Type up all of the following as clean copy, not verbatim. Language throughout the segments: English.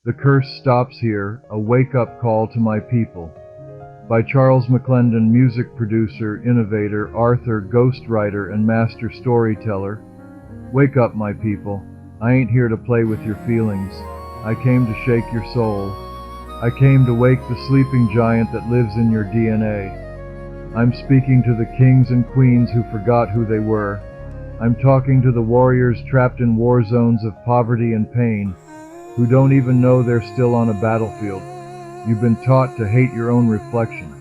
The Curse Stops Here, A Wake-Up Call to My People. By Charles McClendon, music producer, innovator, author, ghostwriter, and master storyteller. Wake up, my people. I ain't here to play with your feelings. I came to shake your soul. I came to wake the sleeping giant that lives in your DNA. I'm speaking to the kings and queens who forgot who they were. I'm talking to the warriors trapped in war zones of poverty and pain, who don't even know they're still on a battlefield. You've been taught to hate your own reflection,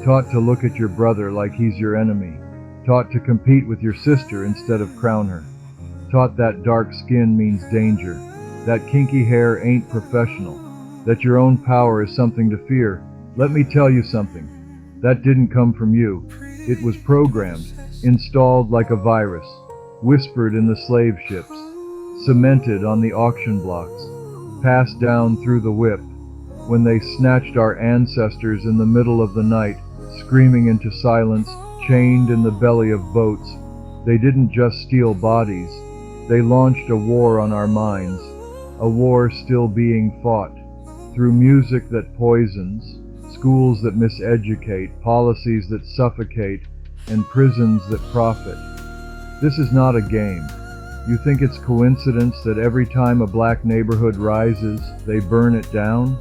taught to look at your brother like he's your enemy, taught to compete with your sister instead of crown her, taught that dark skin means danger, that kinky hair ain't professional, that your own power is something to fear. Let me tell you something. That didn't come from you. It was programmed, installed like a virus, whispered in the slave ships, cemented on the auction blocks, passed down through the whip, when they snatched our ancestors in the middle of the night, screaming into silence, chained in the belly of boats. They didn't just steal bodies, they launched a war on our minds, a war still being fought, through music that poisons, schools that miseducate, policies that suffocate, and prisons that profit. This is not a game. You think it's coincidence that every time a black neighborhood rises, they burn it down?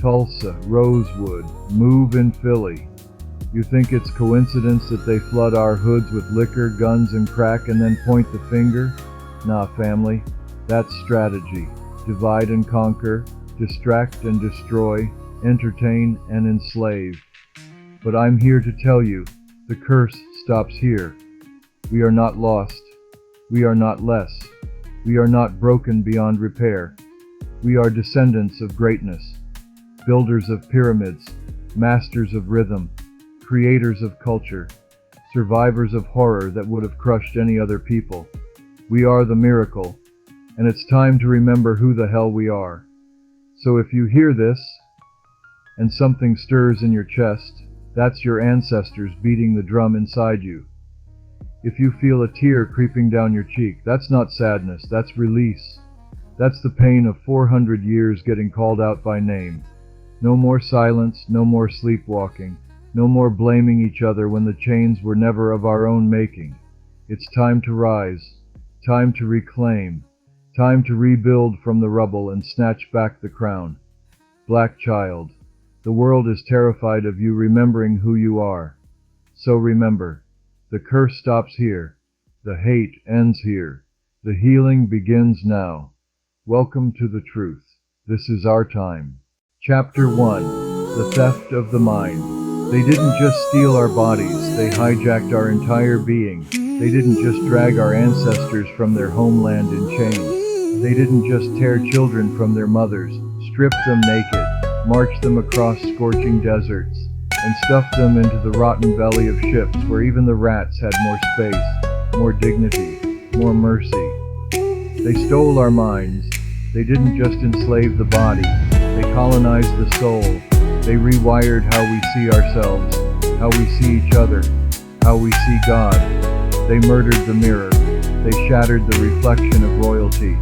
Tulsa, Rosewood, Move in Philly. You think it's coincidence that they flood our hoods with liquor, guns, and crack and then point the finger? Nah, family. That's strategy. Divide and conquer, distract and destroy, entertain and enslave. But I'm here to tell you, the curse stops here. We are not lost. We are not less. We are not broken beyond repair. We are descendants of greatness, builders of pyramids, masters of rhythm, creators of culture, survivors of horror that would have crushed any other people. We are the miracle, and it's time to remember who the hell we are. So if you hear this, and something stirs in your chest, that's your ancestors beating the drum inside you. If you feel a tear creeping down your cheek, that's not sadness, that's release. That's the pain of 400 years getting called out by name. No more silence, no more sleepwalking, no more blaming each other when the chains were never of our own making. It's time to rise, time to reclaim, time to rebuild from the rubble and snatch back the crown. Black child, the world is terrified of you remembering who you are. So remember. The curse stops here. The hate ends here. The healing begins now. Welcome to the truth. This is our time. Chapter 1. The Theft of the Mind. They didn't just steal our bodies, they hijacked our entire being. They didn't just drag our ancestors from their homeland in chains. They didn't just tear children from their mothers, strip them naked, march them across scorching deserts, and stuffed them into the rotten belly of ships where even the rats had more space, more dignity, more mercy. They stole our minds. They didn't just enslave the body, they colonized the soul. They rewired how we see ourselves, how we see each other, how we see God. They murdered the mirror. They shattered the reflection of royalty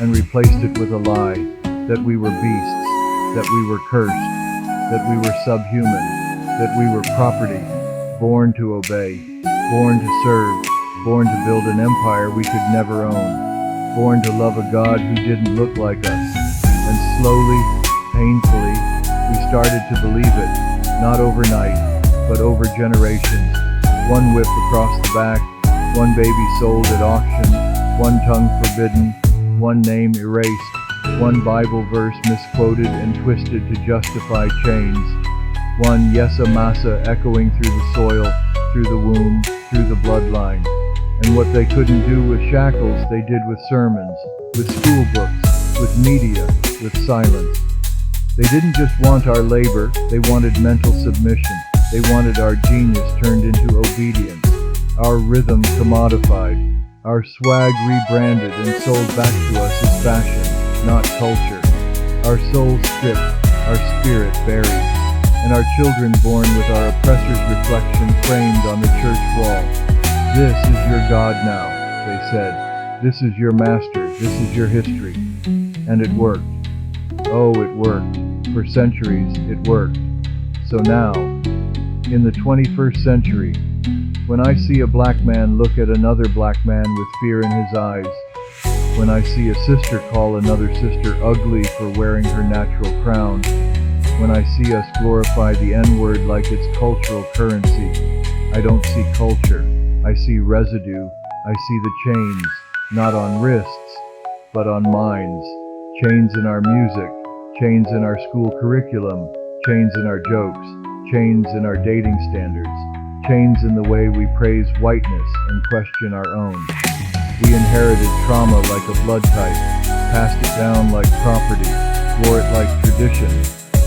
and replaced it with a lie, that we were beasts, that we were cursed, that we were subhuman, that we were property, born to obey, born to serve, born to build an empire we could never own, born to love a God who didn't look like us. And slowly, painfully, we started to believe it, not overnight, but over generations. One whip across the back, one baby sold at auction, one tongue forbidden, one name erased, one Bible verse misquoted and twisted to justify chains. One Yesa Masa echoing through the soil, through the womb, through the bloodline. And what they couldn't do with shackles, they did with sermons, with school books, with media, with silence. They didn't just want our labor, they wanted mental submission. They wanted our genius turned into obedience, our rhythm commodified, our swag rebranded and sold back to us as fashion, not culture. Our souls stripped, our spirit buried, and our children born with our oppressor's reflection framed on the church wall. This is your God now, they said. This is your master, this is your history. And it worked. Oh, it worked. For centuries, it worked. So now, in the 21st century, when I see a black man look at another black man with fear in his eyes, when I see a sister call another sister ugly for wearing her natural crown, when I see us glorify the N-word like it's cultural currency, I don't see culture. I see residue. I see the chains, not on wrists, but on minds. Chains in our music, chains in our school curriculum, chains in our jokes, chains in our dating standards, chains in the way we praise whiteness and question our own. We inherited trauma like a blood type, passed it down like property, wore it like tradition.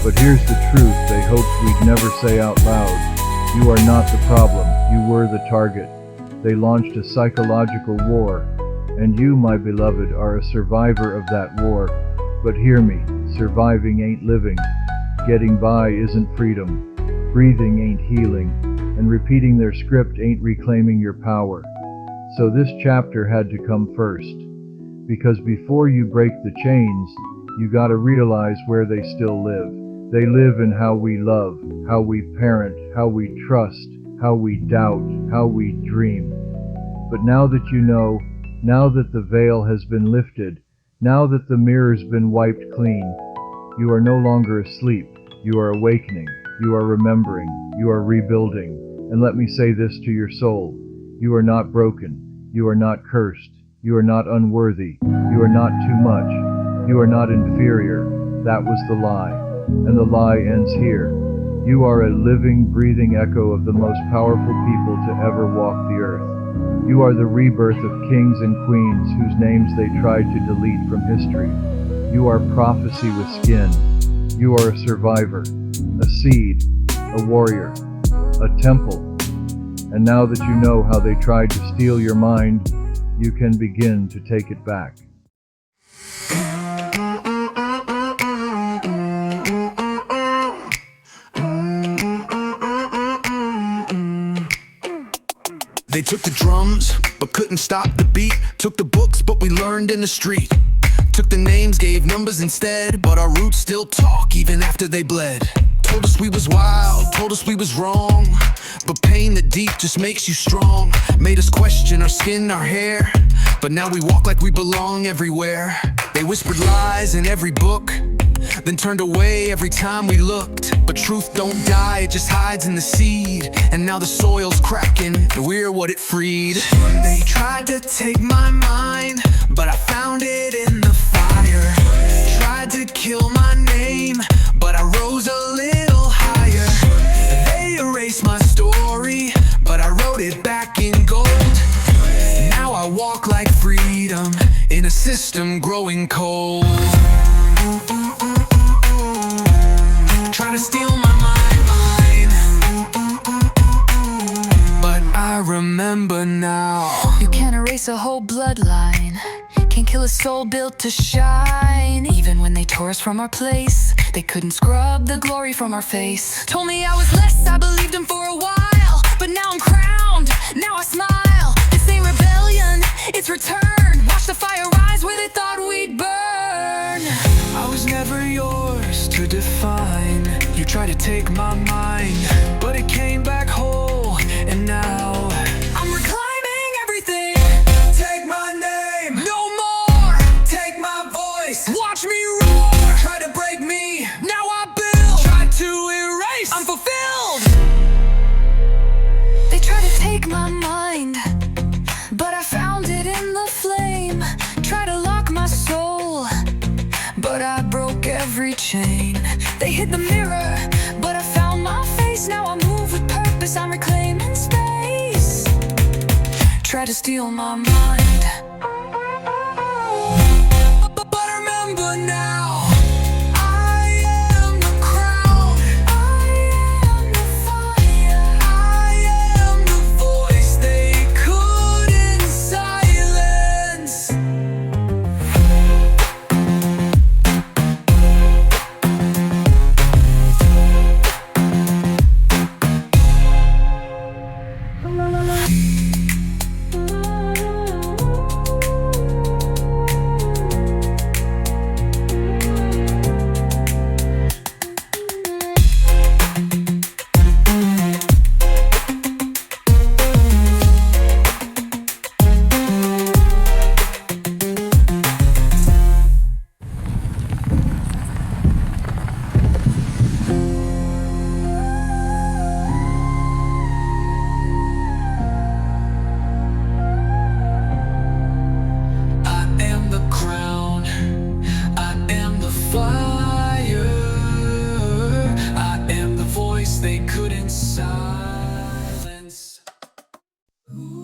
But here's the truth they hoped we'd never say out loud. You are not the problem, you were the target. They launched a psychological war, and you, my beloved, are a survivor of that war. But hear me, surviving ain't living. Getting by isn't freedom. Breathing ain't healing. And repeating their script ain't reclaiming your power. So this chapter had to come first. Because before you break the chains, you gotta realize where they still live. They live in how we love, how we parent, how we trust, how we doubt, how we dream. But now that you know, now that the veil has been lifted, now that the mirror's been wiped clean, you are no longer asleep. You are awakening. You are remembering. You are rebuilding. And let me say this to your soul. You are not broken. You are not cursed. You are not unworthy. You are not too much. You are not inferior. That was the lie. And the lie ends here. You are a living, breathing echo of the most powerful people to ever walk the earth. You are the rebirth of kings and queens whose names they tried to delete from history. You are prophecy with skin. You are a survivor, a seed, a warrior, a temple. And now that you know how they tried to steal your mind, you can begin to take it back. They took the drums, but couldn't stop the beat. Took the books, but we learned in the street. Took the names, gave numbers instead, but our roots still talk even after they bled. Told us we was wild, told us we was wrong, but pain that deep just makes you strong. Made us question our skin, our hair, but now we walk like we belong everywhere. They whispered lies in every book, then turned away every time we looked. But truth don't die, it just hides in the seed. And now the soil's cracking, and we're what it freed. They tried to take my mind, but I found it in the fire. Tried to kill my name, but I rose a little higher. They erased my story, but I wrote it back in gold. Now I walk like freedom in a system growing cold. Try to steal my mind, but I remember now. You can't erase a whole bloodline, can't kill a soul built to shine. Even when they tore us from our place, they couldn't scrub the glory from our face. Told me I was less, I believed him for a while, but now I'm crowned, now I smile. This ain't rebellion, it's return. Watch the fire rise where they thought we'd burn. I was never yours to define. You tried to take my mind, but it came back whole. And now I'm reclaiming everything. take my name, No more, take my voice. watch me roar. Try to break me, Now I build, try to erase. I'm fulfilled. They try to take my mind, but I found it in the flame. Try to lock my soul, but I broke every chain. They hid the mirror, but I found my face. Now I move with purpose, I'm reclaiming space. Try to steal my mind, but remember now, I am the crown, I am the fire, I am the voice they couldn't silence.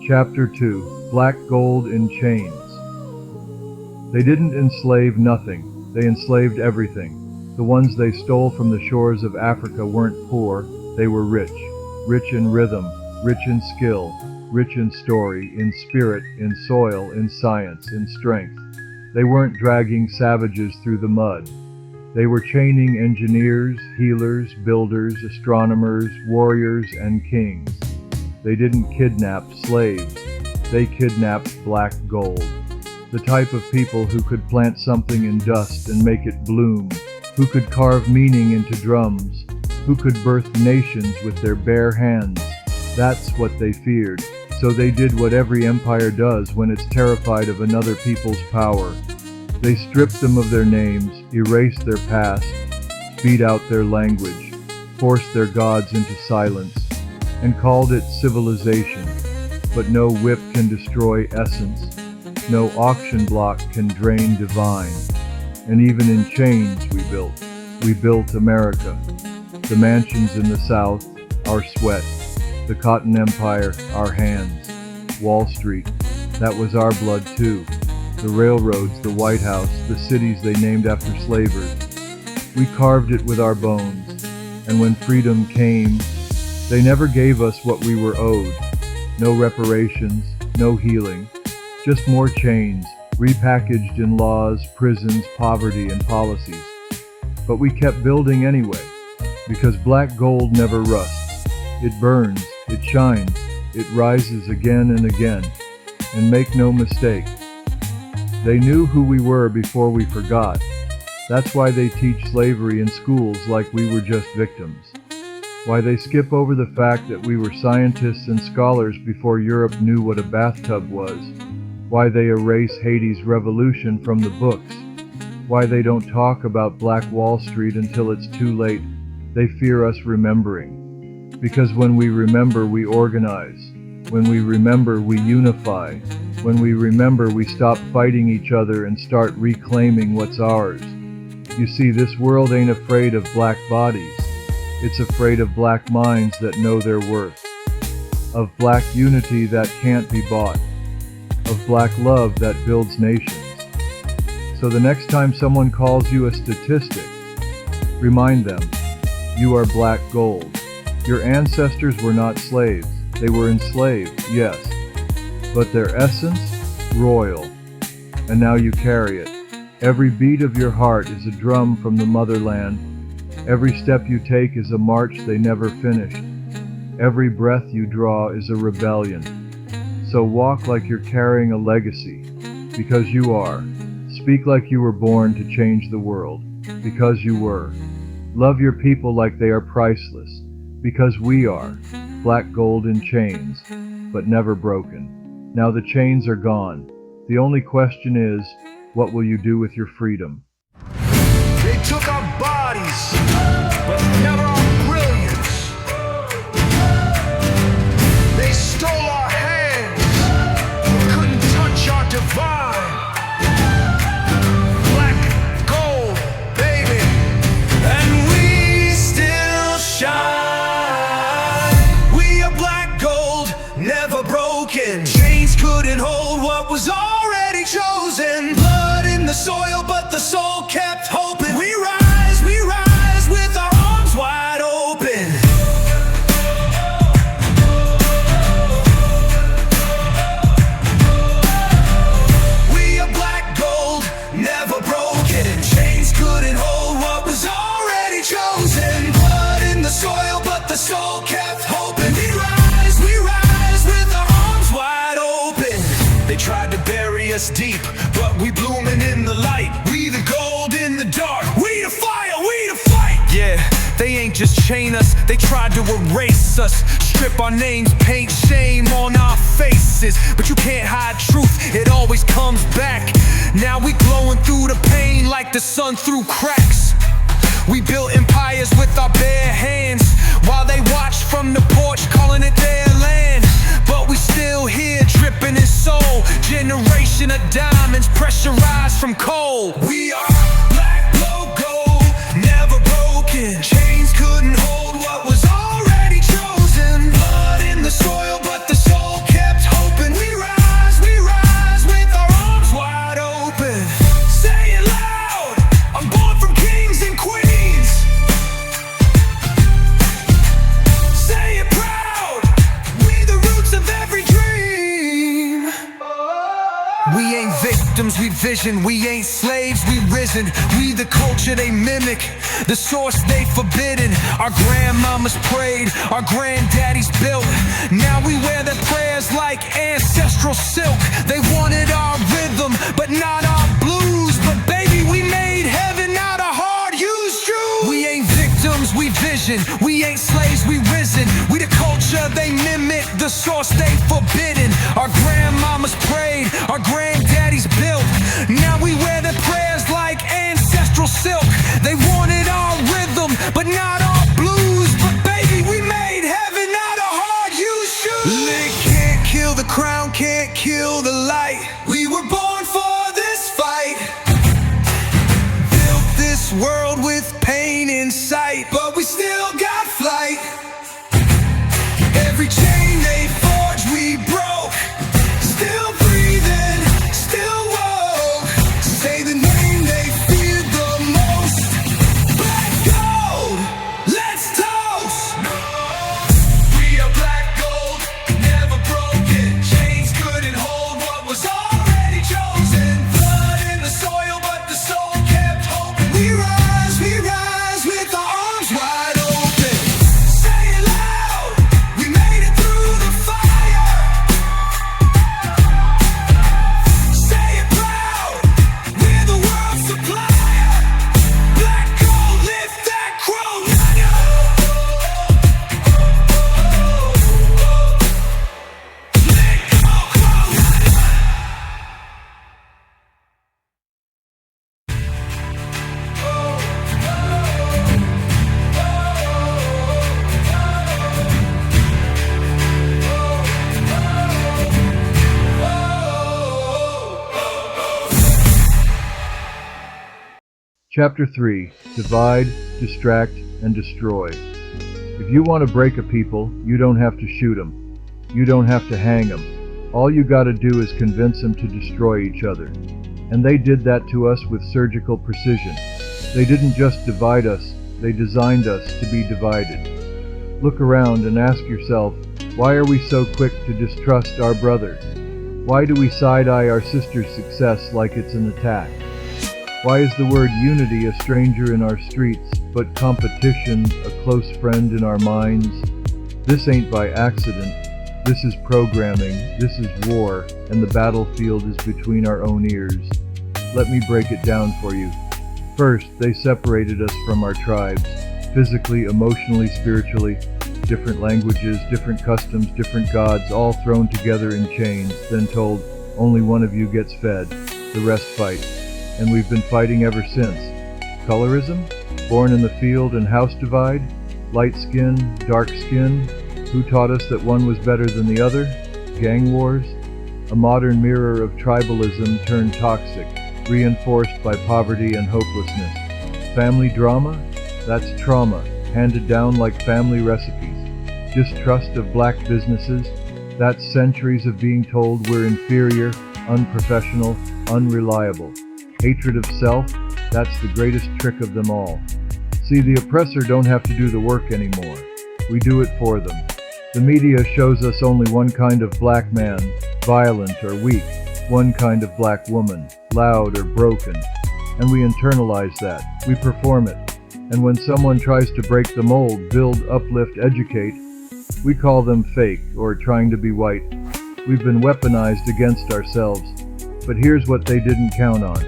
Chapter 2: Black Gold in Chains. They didn't enslave nothing, they enslaved everything. The ones they stole from the shores of Africa weren't poor, they were rich. Rich in rhythm, rich in skill, rich in story, in spirit, in soil, in science, in strength. They weren't dragging savages through the mud. They were chaining engineers, healers, builders, astronomers, warriors, and kings. They didn't kidnap slaves. They kidnapped black gold. The type of people who could plant something in dust and make it bloom, who could carve meaning into drums, who could birth nations with their bare hands. That's what they feared. So they did what every empire does when it's terrified of another people's power. They stripped them of their names, erased their past, beat out their language, forced their gods into silence, and called it civilization. But no whip can destroy essence. No auction block can drain divine. And even in chains we built America. The mansions in the South, our sweat. The Cotton Empire, our hands. Wall Street, that was our blood too. The railroads, the White House, the cities they named after slavers. We carved it with our bones. And when freedom came, they never gave us what we were owed. No reparations, no healing. Just more chains, repackaged in laws, prisons, poverty, and policies. But we kept building anyway, because black gold never rusts. It burns, it shines, it rises again and again. And make no mistake, they knew who we were before we forgot. That's why they teach slavery in schools like we were just victims. Why they skip over the fact that we were scientists and scholars before Europe knew what a bathtub was. Why they erase Haiti's revolution from the books. Why they don't talk about Black Wall Street until it's too late. They fear us remembering. Because when we remember, we organize. When we remember, we unify. When we remember, we stop fighting each other and start reclaiming what's ours. You see, this world ain't afraid of black bodies. It's afraid of black minds that know their worth. Of black unity that can't be bought. Of black love that builds nations. So the next time someone calls you a statistic, remind them, you are black gold. Your ancestors were not slaves. They were enslaved, yes, but their essence, royal. And now you carry it. Every beat of your heart is a drum from the motherland. Every step you take is a march they never finished. Every breath you draw is a rebellion. So walk like you're carrying a legacy, because you are. Speak like you were born to change the world, because you were. Love your people like they are priceless, because we are. Black gold in chains, but never broken. Now the chains are gone. The only question is, what will you do with your freedom? They took our bodies, but never our brilliance. They stole our hands, but couldn't touch our divine. Black gold, baby, and we still shine. We are black gold, never broken. Chains couldn't hold what was already chosen. Blood in the soil, but the soul kept hoping. We rise with our arms wide open. We are black gold, never broken. Chains couldn't hold what was already chosen. Blood in the soil, but the soul kept hoping. We rise with our arms wide open. They tried to bury us deep, but we blooming in the light. We the gold in the dark. We the fire, we the fight. Yeah, they ain't just chain us, they tried to erase us. Strip our names, paint shame on our faces. But you can't hide truth, it always comes back. Now we glowing through the pain like the sun through cracks. We built empires with our bare hands, while they watched from the porch, calling it their land. But we still here, dripping in soul. Generation of diamonds, pressurized from coal. We are black gold, never broken. Chains couldn't hold what was already chosen. Blood in the soil, but the soul kept hoping. vision. We ain't slaves, we risen. We the culture they mimic, the source they forbidden. Our grandmamas prayed, our granddaddies built. Now we wear their prayers like ancestral silk. They wanted our rhythm, but not our blues. But baby, we made heaven out of hard-used shoes. We ain't victims, we vision. We ain't slaves, we risen. We the culture they mimic, the source they forbidden. Our grandmamas prayed, our granddaddies built. Now we wear their prayers like ancestral silk. They wanted our rhythm, but not our blues. But baby, we made heaven out of hard-used shoes. It can't kill the crown, can't kill the light. We were born for this fight. Built this world with pain in sight, but we still got flight. Every chain they forged we broke. Still breathing, still woke. Say the name they feared the most. Black gold, let's toast. We are black gold, never broken. Chains couldn't hold what was already chosen. Blood in the soil, but the soul kept hoping. We rise with our arms wide open. Say it loud, we made it through the fire. Say it proud, we're the world's supplier. Black gold, lift that crown. Chapter 3. Divide, Distract, and Destroy. If you want to break a people, you don't have to shoot them. You don't have to hang them. All you gotta do is convince them to destroy each other. And they did that to us with surgical precision. They didn't just divide us, they designed us to be divided. Look around and ask yourself, why are we so quick to distrust our brother? Why do we side-eye our sister's success like it's an attack? Why is the word unity a stranger in our streets, but competition a close friend in our minds? This ain't by accident. This is programming, this is war, and the battlefield is between our own ears. Let me break it down for you. First, they separated us from our tribes, physically, emotionally, spiritually. Different languages, different customs, different gods, all thrown together in chains, then told, only one of you gets fed, the rest fight. And we've been fighting ever since. Colorism? Born in the field and house divide? Light skin, dark skin? Who taught us that one was better than the other? Gang wars? A modern mirror of tribalism turned toxic, reinforced by poverty and hopelessness. Family drama? That's trauma, handed down like family recipes. Distrust of black businesses? That's centuries of being told we're inferior, unprofessional, unreliable. Hatred of self, that's the greatest trick of them all. See, the oppressor don't have to do the work anymore. We do it for them. The media shows us only one kind of black man, violent or weak, one kind of black woman, loud or broken. And we internalize that. We perform it. And when someone tries to break the mold, build, uplift, educate, we call them fake or trying to be white. We've been weaponized against ourselves. But here's what they didn't count on.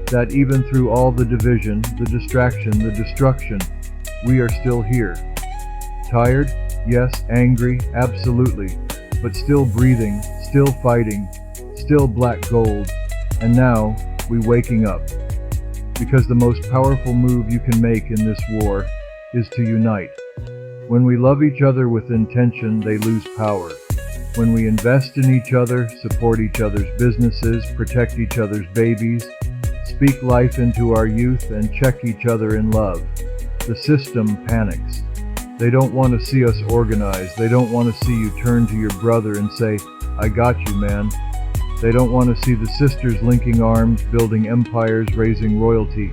That even through all the division, the distraction, the destruction, we are still here. Tired? Yes. Angry? Absolutely. But still breathing, still fighting, still black gold. And now, we waking up. Because the most powerful move you can make in this war is to unite. When we love each other with intention, they lose power. When we invest in each other, support each other's businesses, protect each other's babies, speak life into our youth, and check each other in love, the system panics. They don't want to see us organized. They don't want to see you turn to your brother and say, I got you, man. They don't want to see the sisters linking arms, building empires, raising royalty.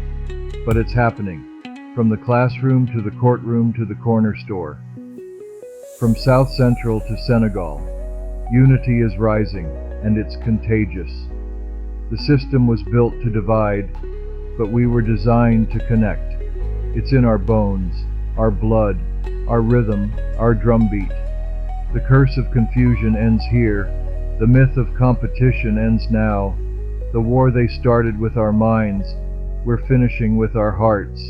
But it's happening. From the classroom to the courtroom to the corner store. From South Central to Senegal. Unity is rising, and it's contagious. The system was built to divide, but we were designed to connect. It's in our bones, our blood, our rhythm, our drumbeat. The curse of confusion ends here. The myth of competition ends now. The war they started with our minds, we're finishing with our hearts.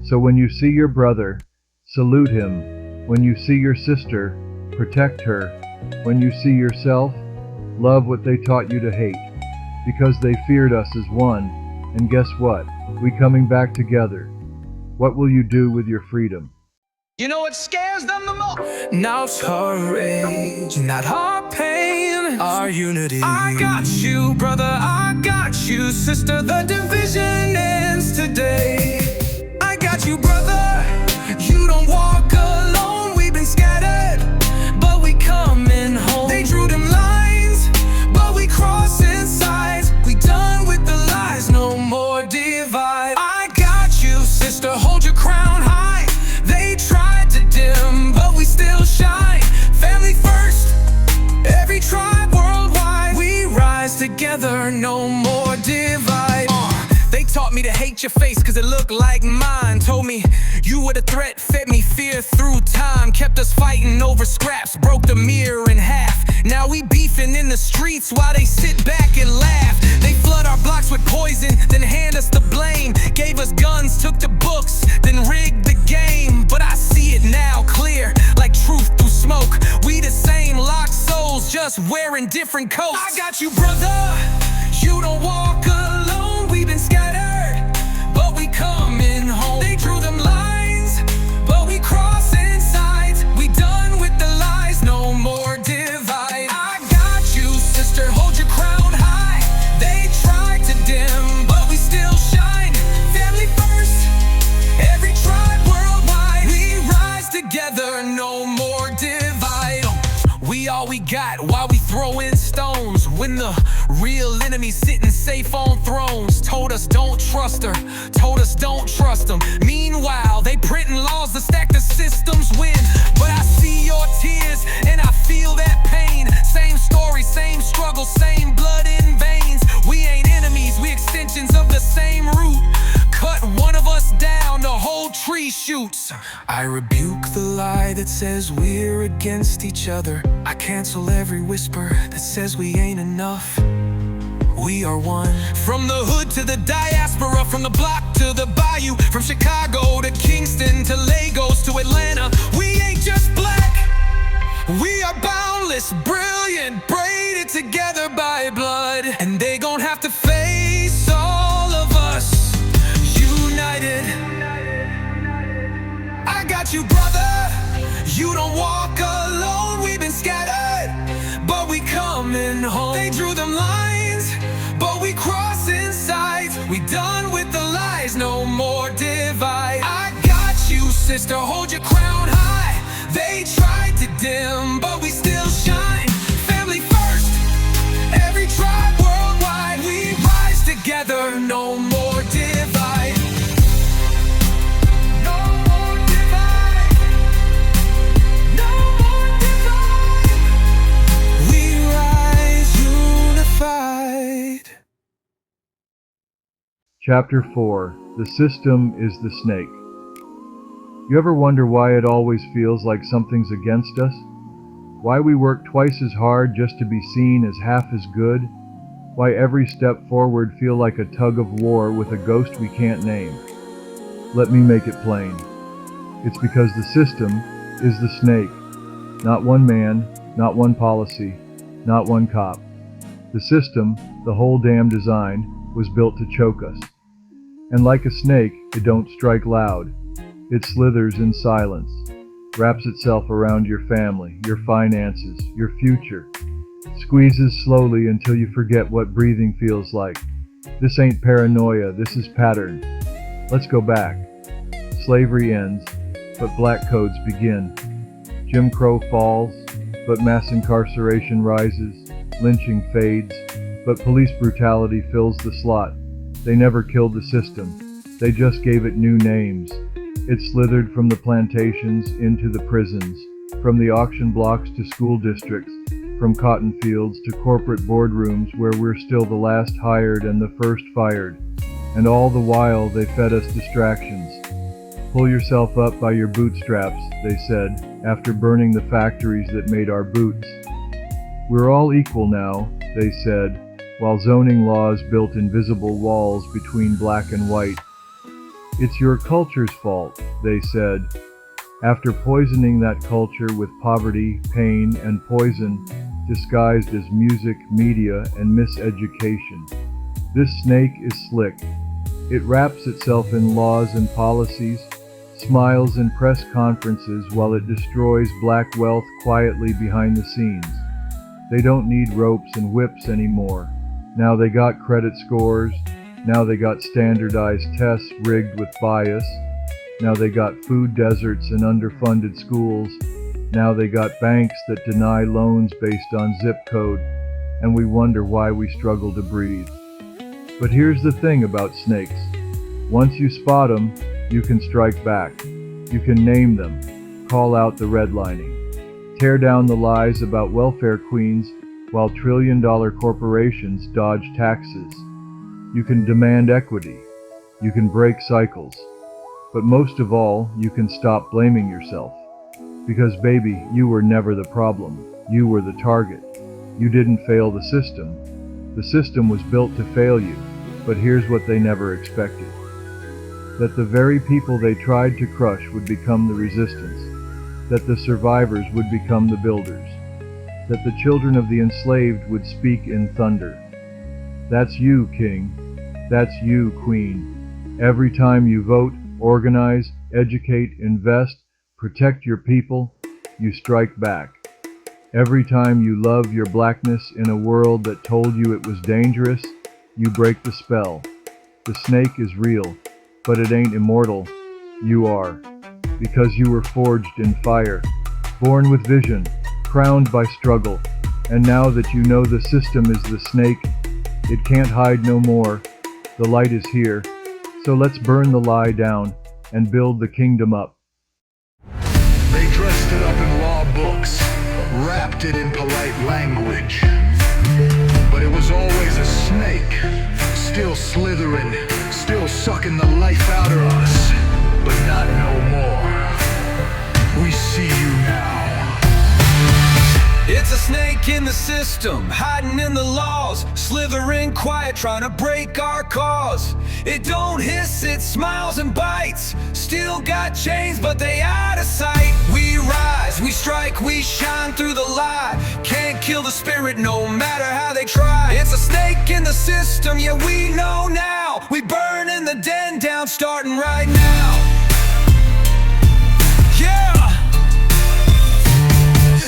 So when you see your brother, salute him. When you see your sister, protect her. When you see yourself, love what they taught you to hate. Because they feared us as one. And guess what? We coming back together. What will you do with your freedom? You know what scares them the most? Not our rage, not our pain, our unity. I got you, brother, I got you, sister. The division ends today. I got you, brother. You don't walk alone. We've been scattered, but we coming home. They drew them lines, but we crossing sides. We done with the lies, no more divide. I got you, sister. Hold your crown high. They tried to dim, but we still shine. Family first, every tribe worldwide. We rise together, no more divide. They taught me to hate your face cause it looked like mine. Told me you were the threat, fed me fear through time. Kept us fighting over scraps, broke the mirror in half. Now we beefing in the streets while they sit back and laugh. They flood our blocks with poison, then hand us the blame. Gave us guns, took the books, then rigged the game. But I see it now clear, like truth through smoke. We the same locked souls, just wearing different coats. I got you, brother. You don't walk alone. We've been scattered, but we coming home. They drew them lines, but we crossing sides. We done with the lies, no more divide. I got you, sister. Hold your crown high. They tried to dim, but we still shine. Family first, every tribe worldwide. We rise together, no more divide. We all we got while we throwing stones. When the real enemy sitting safe on thrones. Told us don't trust her, told us don't trust them. Meanwhile, they printing laws to stack the system's win. But I see your tears and I feel that pain. Same story, same struggle, same blood in veins. We ain't enemies, we extensions of the same root. Cut one of us down, the whole tree shoots. I rebuke the lie that says we're against each other. I cancel every whisper that says we ain't enough. We are one. From the hood to the diaspora, from the block to the bayou, from Chicago to Kingston to Lagos to Atlanta. We ain't just black, we are boundless, brilliant, braided together by blood. And they gon' have to face all of us united. I got you, brother. You don't walk alone. We've been scattered, but we coming home. They drew them lines, but we crossing sides. We done with the lies, no more divide. I got you, sister. Hold your crown high. They tried to dim, but we still shine. Family first, every tribe worldwide. We rise together, no more divide. No more divide. No more divide. We rise unified. Chapter 4. The System is the Snake. You ever wonder why it always feels like something's against us? Why we work twice as hard just to be seen as half as good? Why every step forward feel like a tug of war with a ghost we can't name? Let me make it plain. It's because the system is the snake. Not one man, not one policy, not one cop. The system, the whole damn design, was built to choke us. And like a snake, it don't strike loud. It slithers in silence, wraps itself around your family, your finances, your future. Squeezes slowly until you forget what breathing feels like. This ain't paranoia, this is pattern. Let's go back. Slavery ends, but black codes begin. Jim Crow falls, but mass incarceration rises. Lynching fades, but police brutality fills the slot. They never killed the system, they just gave it new names. It slithered from the plantations into the prisons, from the auction blocks to school districts, from cotton fields to corporate boardrooms where we're still the last hired and the first fired. And all the while they fed us distractions. Pull yourself up by your bootstraps, they said, after burning the factories that made our boots. We're all equal now, they said, while zoning laws built invisible walls between black and white. It's your culture's fault, they said, after poisoning that culture with poverty, pain, and poison, disguised as music, media, and miseducation. This snake is slick. It wraps itself in laws and policies, smiles in press conferences while it destroys black wealth quietly behind the scenes. They don't need ropes and whips anymore. Now they got credit scores. Now they got standardized tests rigged with bias. Now they got food deserts and underfunded schools. Now they got banks that deny loans based on zip code, and we wonder why we struggle to breathe. But here's the thing about snakes. Once you spot them, you can strike back. You can name them, call out the redlining, tear down the lies about welfare queens while trillion-dollar corporations dodge taxes. You can demand equity. You can break cycles. But most of all, you can stop blaming yourself. Because baby, you were never the problem. You were the target. You didn't fail the system. The system was built to fail you. But here's what they never expected. That the very people they tried to crush would become the resistance. That the survivors would become the builders. That the children of the enslaved would speak in thunder. That's you, King. That's you, Queen. Every time you vote, organize, educate, invest, protect your people, you strike back. Every time you love your blackness in a world that told you it was dangerous, you break the spell. The snake is real, but it ain't immortal. You are. Because you were forged in fire, born with vision, crowned by struggle. And now that you know the system is the snake, it can't hide no more. The light is here. So let's burn the lie down and build the kingdom up. They dressed it up in law books, wrapped it in polite language. But it was always a snake, still slithering, still sucking the life out of us. But not no more. We see you now. It's a snake in the system, hiding in the laws, slithering quiet, trying to break our cause. It don't hiss, it smiles and bites, still got chains, but they out of sight. We rise, we strike, we shine through the lie. Can't kill the spirit no matter how they try. It's a snake in the system, yeah, we know now. We burning the den down, starting right now. Yeah!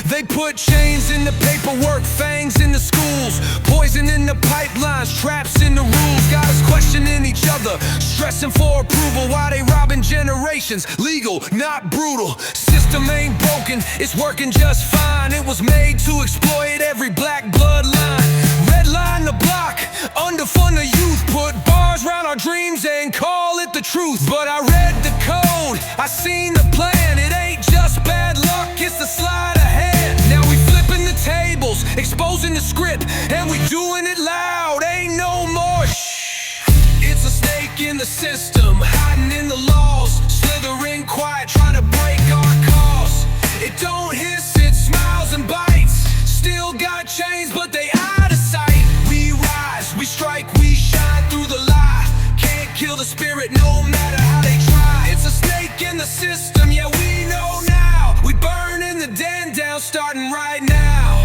They put chains in the paperwork, fangs in the schools, poison in the pipelines, traps in the rules. Got us questioning each other, stressing for approval while they robbing generations. Legal, not brutal. System ain't broken, it's working just fine. It was made to exploit every black bloodline. Redline the block, underfund the youth, put bars around our dreams and call it the truth. But I read the code, I seen the plan. It ain't just bad luck, it's the slide ahead. Now we flipping the tables, exposing the script, and we doing it loud, ain't no more shh. It's a snake in the system, hiding in the laws, slithering quiet, trying to break our cause. It don't hiss, it smiles and bites, still got chains, but they out of sight. We rise, we strike, we shine through the lie. Can't kill the spirit no matter how they try. It's a snake in the system, yeah, we know now. We burning the den down, starting right now.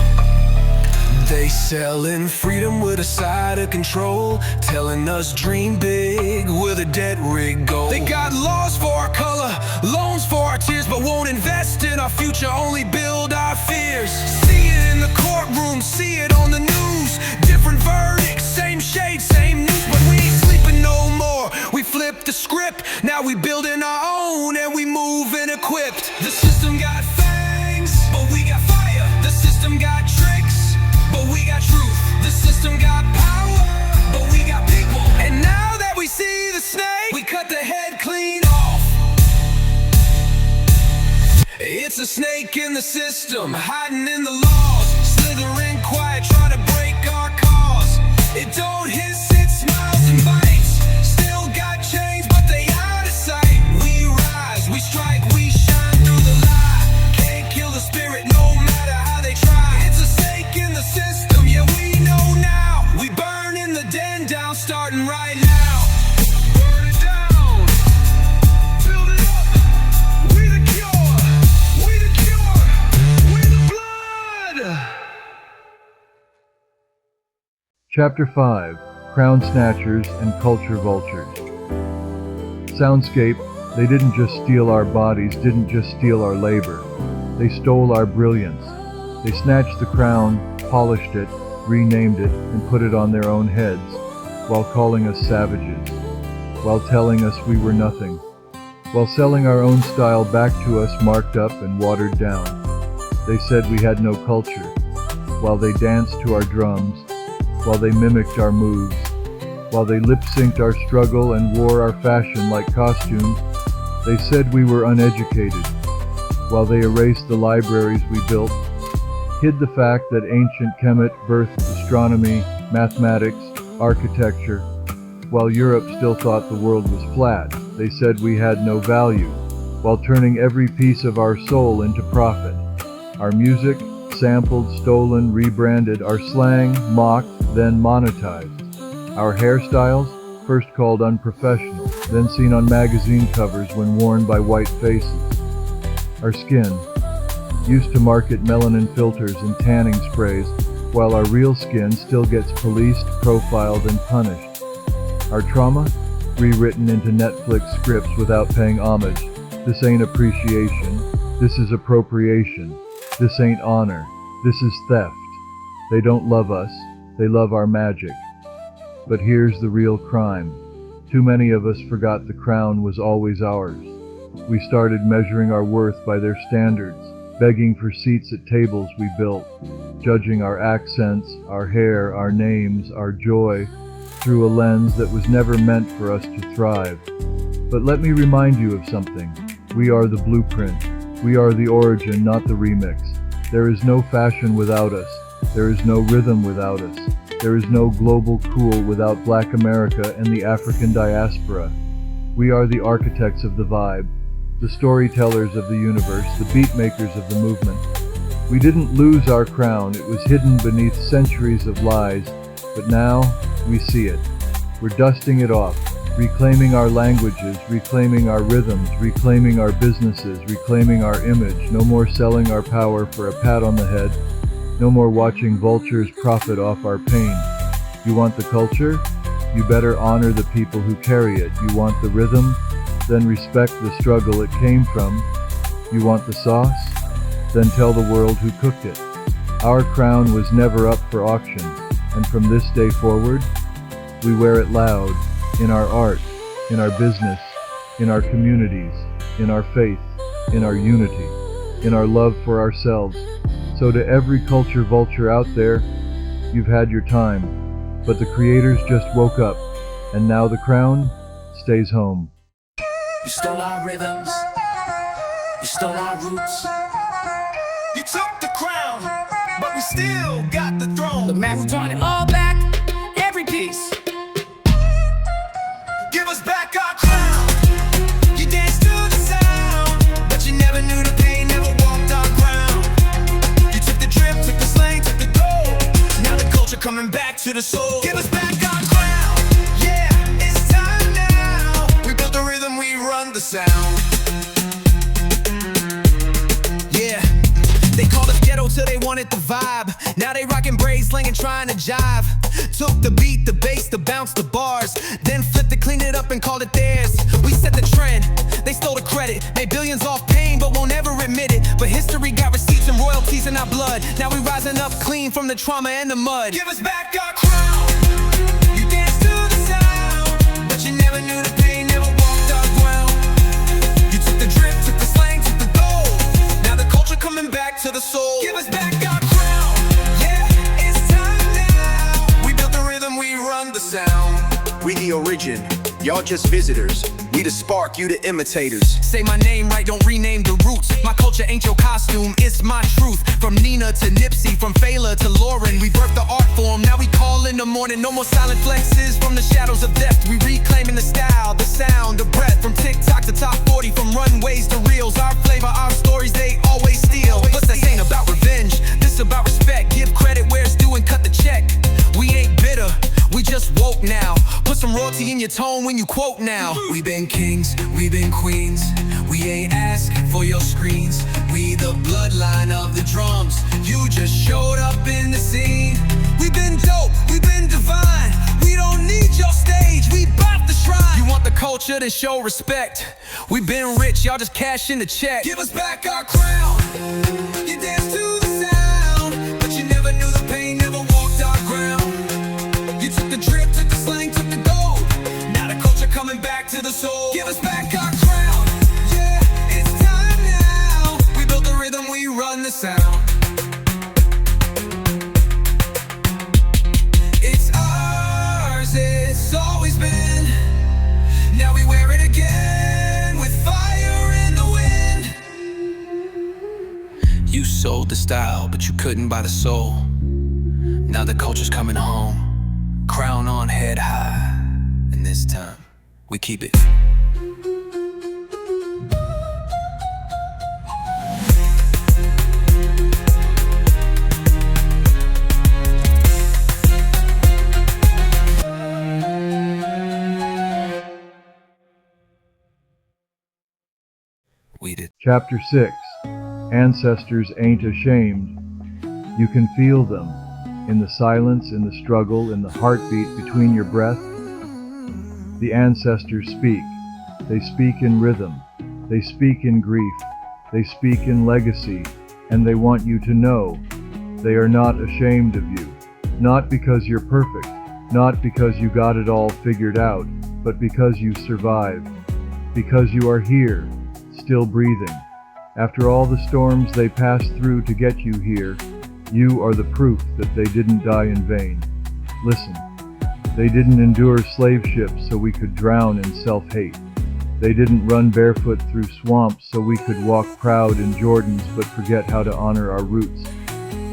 They selling freedom with a side of control, telling us dream big with a debt rig goal. They got laws for our color, loans for our tears, but won't invest in our future, only build our fears. See it in the courtroom, see it on the news. Different verdicts, same shade, same news, but we ain't sleeping no more. We flipped the script, now we building our own and we moving equipped. The system got fangs, but we got fire. The system got tricks, but we got truth. The system got power, but we got people. And now that we see the snake, we cut the head clean off. It's a snake in the system, hiding in the laws, slithering quiet, try to break our cause. It don't hiss, it smiles and bites. Still got chains, but they out of sight. We rise, we strike, we shine through the light. Can't kill the spirit, no matter how they try. It's a stake in the system, yeah, we know now. We burn in the den down, starting right now. Burn it down, build it up. We the cure, we the cure, we the blood. Chapter 5: Crown Snatchers and Culture Vultures. Soundscape, they didn't just steal our bodies, didn't just steal our labor. They stole our brilliance. They snatched the crown, polished it, renamed it, and put it on their own heads, while calling us savages, while telling us we were nothing, while selling our own style back to us marked up and watered down. They said we had no culture, while they danced to our drums, while they mimicked our moves, while they lip-synced our struggle and wore our fashion like costumes. They said we were uneducated, while they erased the libraries we built, hid the fact that ancient Kemet birthed astronomy, mathematics, architecture, while Europe still thought the world was flat. They said we had no value, while turning every piece of our soul into profit. Our music, sampled, stolen, rebranded, our slang, mocked, then monetized. Our hairstyles, first called unprofessional, then seen on magazine covers when worn by white faces. Our skin, used to market melanin filters and tanning sprays, while our real skin still gets policed, profiled, and punished. Our trauma, rewritten into Netflix scripts without paying homage. This ain't appreciation, this is appropriation. This ain't honor, this is theft. They don't love us, they love our magic. But here's the real crime. Too many of us forgot the crown was always ours. We started measuring our worth by their standards, begging for seats at tables we built, judging our accents, our hair, our names, our joy, through a lens that was never meant for us to thrive. But let me remind you of something. We are the blueprint. We are the origin, not the remix. There is no fashion without us. There is no rhythm without us. There is no global cool without Black America and the African diaspora. We are the architects of the vibe, the storytellers of the universe, the beat makers of the movement. We didn't lose our crown, it was hidden beneath centuries of lies, but now we see it. We're dusting it off, reclaiming our languages, reclaiming our rhythms, reclaiming our businesses, reclaiming our image. No more selling our power for a pat on the head. No more watching vultures profit off our pain. You want the culture? You better honor the people who carry it. You want the rhythm? Then respect the struggle it came from. You want the sauce? Then tell the world who cooked it. Our crown was never up for auction, and from this day forward, we wear it loud, in our art, in our business, in our communities, in our faith, in our unity, in our love for ourselves. So to every culture vulture out there, you've had your time, but the creators just woke up, and now the crown stays home. You stole our rhythms, you stole our roots. You took the crown, but we still got the throne. The man who turned it all back, every piece. Give us back our crown. You danced to the sound, but you never knew the pain, never walked our ground. You took the drip, took the slang, took the gold. Now the culture coming back to the soul. Give us back our crown. Yeah, it's time now. We built the rhythm, we run the sound. Yeah, they called us ghetto till they wanted the vibe. Now they rockin' braids, slinging, trying to jive. Took the beat, the bass, the bounce, the bars, then flipped it, cleaned it up and called it theirs. We set the trend, they stole the credit. Made billions off pain, but won't ever admit it. But history got receipts and royalties in our blood. Now we rising up clean from the trauma and the mud. Give us back our crown. You danced to the sound, but you never knew the pain, never walked our ground. You took the drip, took the slang, took the gold. Now the culture coming back to the soul. Give us back our crown. Yeah, it's time now. We built the rhythm, we run the sound. We the origin, Y'all just visitors. We the spark, you the imitators. Say my name right, don't rename the roots. My culture ain't your costume, it's my truth. From Nina to Nipsey, from Fela to Lauren, we birthed the art form, now we call in the morning. No more silent flexes from the shadows of death. We reclaiming the style, the sound, the breath. From TikTok to top 40, from runways to reels. Our flavor, our stories, they always steal. Plus this ain't about revenge, this about respect. Give credit where it's due and cut the check. We ain't bitter, we just woke now. Put some royalty in your tone when you quote now. We been kings, we been queens. We ain't asking for your screens. We the bloodline of the drums. You just showed up in the scene. We been dope, we been divine. We don't need your stage, we bout the shrine. You want the culture, then show respect. We been rich, y'all just cash in the check. Give us back our crown. You dance to the sound, but you never knew the pain, never walked our ground. You took the drip, took the slang, took the gold. Now the culture coming back to the soul. Give us back our crown. Yeah, it's time now. We built the rhythm, we run the sound. It's ours, it's always been. Now we wear it again with fire in the wind. You sold the style, but you couldn't buy the soul. Now the culture's coming home, crown on head high, and this time we keep it. We did. Chapter 6. Ancestors Ain't Ashamed. You can feel them. In the silence, in the struggle, in the heartbeat between your breath. The ancestors speak. They speak in rhythm. They speak in grief. They speak in legacy. And they want you to know they are not ashamed of you. Not because you're perfect. Not because you got it all figured out. But because you survived. Because you are here, still breathing. After all the storms they passed through to get you here, you are the proof that they didn't die in vain. Listen, they didn't endure slave ships so we could drown in self-hate. They didn't run barefoot through swamps so we could walk proud in Jordans but forget how to honor our roots.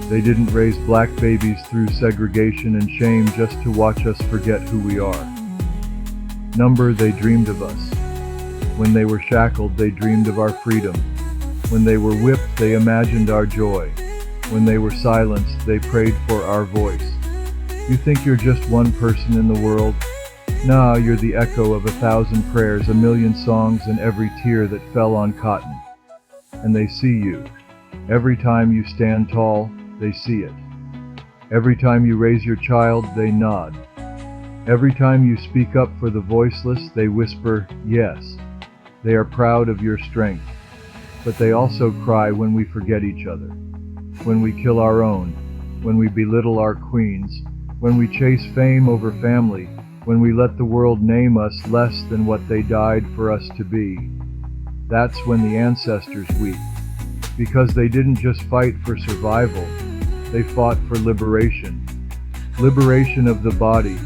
They didn't raise black babies through segregation and shame just to watch us forget who we are. Number, they dreamed of us. When they were shackled, they dreamed of our freedom. When they were whipped, they imagined our joy. When they were silenced, they prayed for our voice. You think you're just one person in the world? Nah, you're the echo of 1,000 prayers, 1,000,000 songs, and every tear that fell on cotton. And they see you. Every time you stand tall, they see it. Every time you raise your child, they nod. Every time you speak up for the voiceless, they whisper, yes. They are proud of your strength. But they also cry when we forget each other. When we kill our own, when we belittle our queens, when we chase fame over family, when we let the world name us less than what they died for us to be. That's when the ancestors weep, because they didn't just fight for survival, they fought for liberation. Liberation of the body,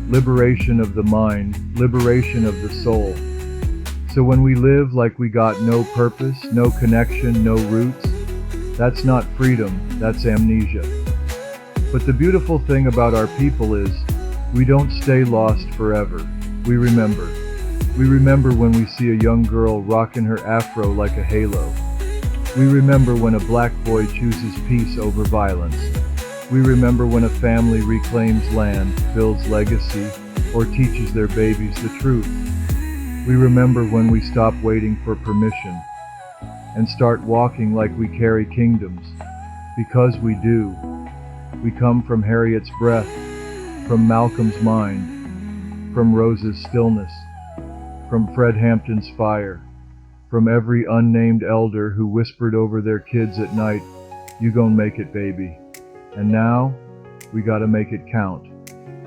liberation of the mind, liberation of the soul. So when we live like we got no purpose, no connection, no roots, that's not freedom, that's amnesia. But the beautiful thing about our people is, we don't stay lost forever. We remember. We remember when we see a young girl rocking her afro like a halo. We remember when a black boy chooses peace over violence. We remember when a family reclaims land, builds legacy, or teaches their babies the truth. We remember when we stop waiting for permission and start walking like we carry kingdoms, because we do. We come from Harriet's breath, from Malcolm's mind, from Rose's stillness, from Fred Hampton's fire, from every unnamed elder who whispered over their kids at night, "You gon' make it, baby." And now, we gotta make it count,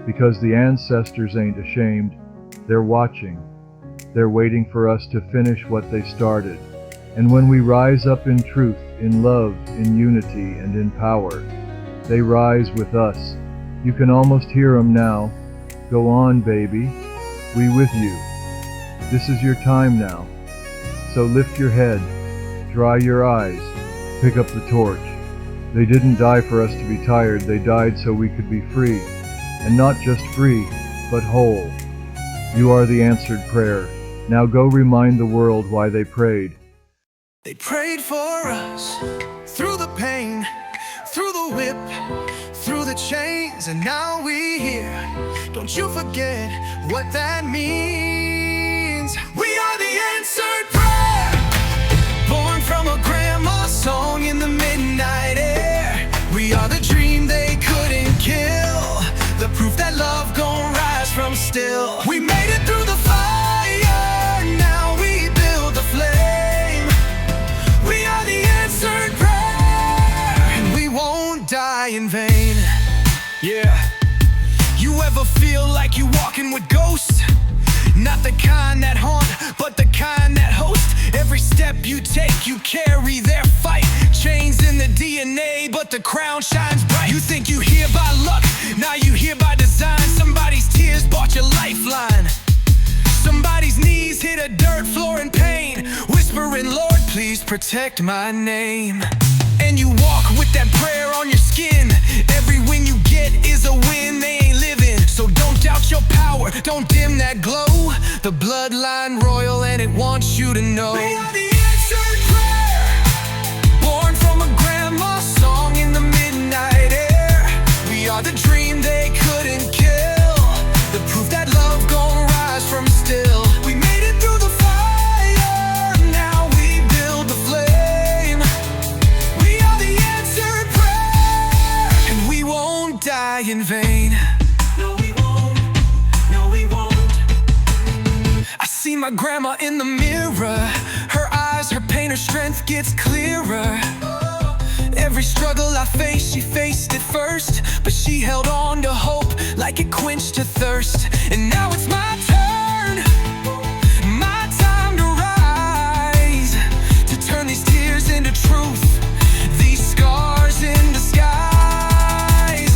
because the ancestors ain't ashamed, they're watching. They're waiting for us to finish what they started. And when we rise up in truth, in love, in unity, and in power, they rise with us. You can almost hear them now. Go on, baby. We with you. This is your time now. So lift your head, dry your eyes, pick up the torch. They didn't die for us to be tired, they died so we could be free. And not just free, but whole. You are the answered prayer. Now go remind the world why they prayed. They prayed for us through the pain, through the whip, through the chains, and now we here. Don't you forget what that means. We are the answered prayer, born from a grandma's song in the midnight air. We are the dream they couldn't kill, the proof that love gon' rise from still. We made it through the fire, now we build the flame. We are the answered prayer, and we won't die in vain. Yeah. You ever feel like you walking with ghosts? Not the kind that haunt, but the kind that host. Every step you take, you carry their fight. Chains in the DNA, but the crown shines bright. You think you here by luck, now you here by design. Somebody's tears bought your lifeline. Somebody's knees hit a dirt floor in pain, whispering, Lord, please protect my name. And you walk with that prayer on your skin. Every win you get is a win, they ain't living. So don't doubt your power, don't dim that glow. The bloodline royal and it wants you to know. We are the answered prayer, born from a grandma's song in the midnight air. We are the dream they couldn't kill, the proof that love gon' rise from still. We made it through the fire, now we build the flame. We are the answered prayer, and we won't die in vain. No, we won't. No, we won't. I see my grandma in the mirror. Her eyes, her pain, her strength gets clearer. Every struggle I face, she faced it first, but she held on to hope like it quenched her thirst. And now it's my turn, my time to rise, to turn these tears into truth, these scars into skies.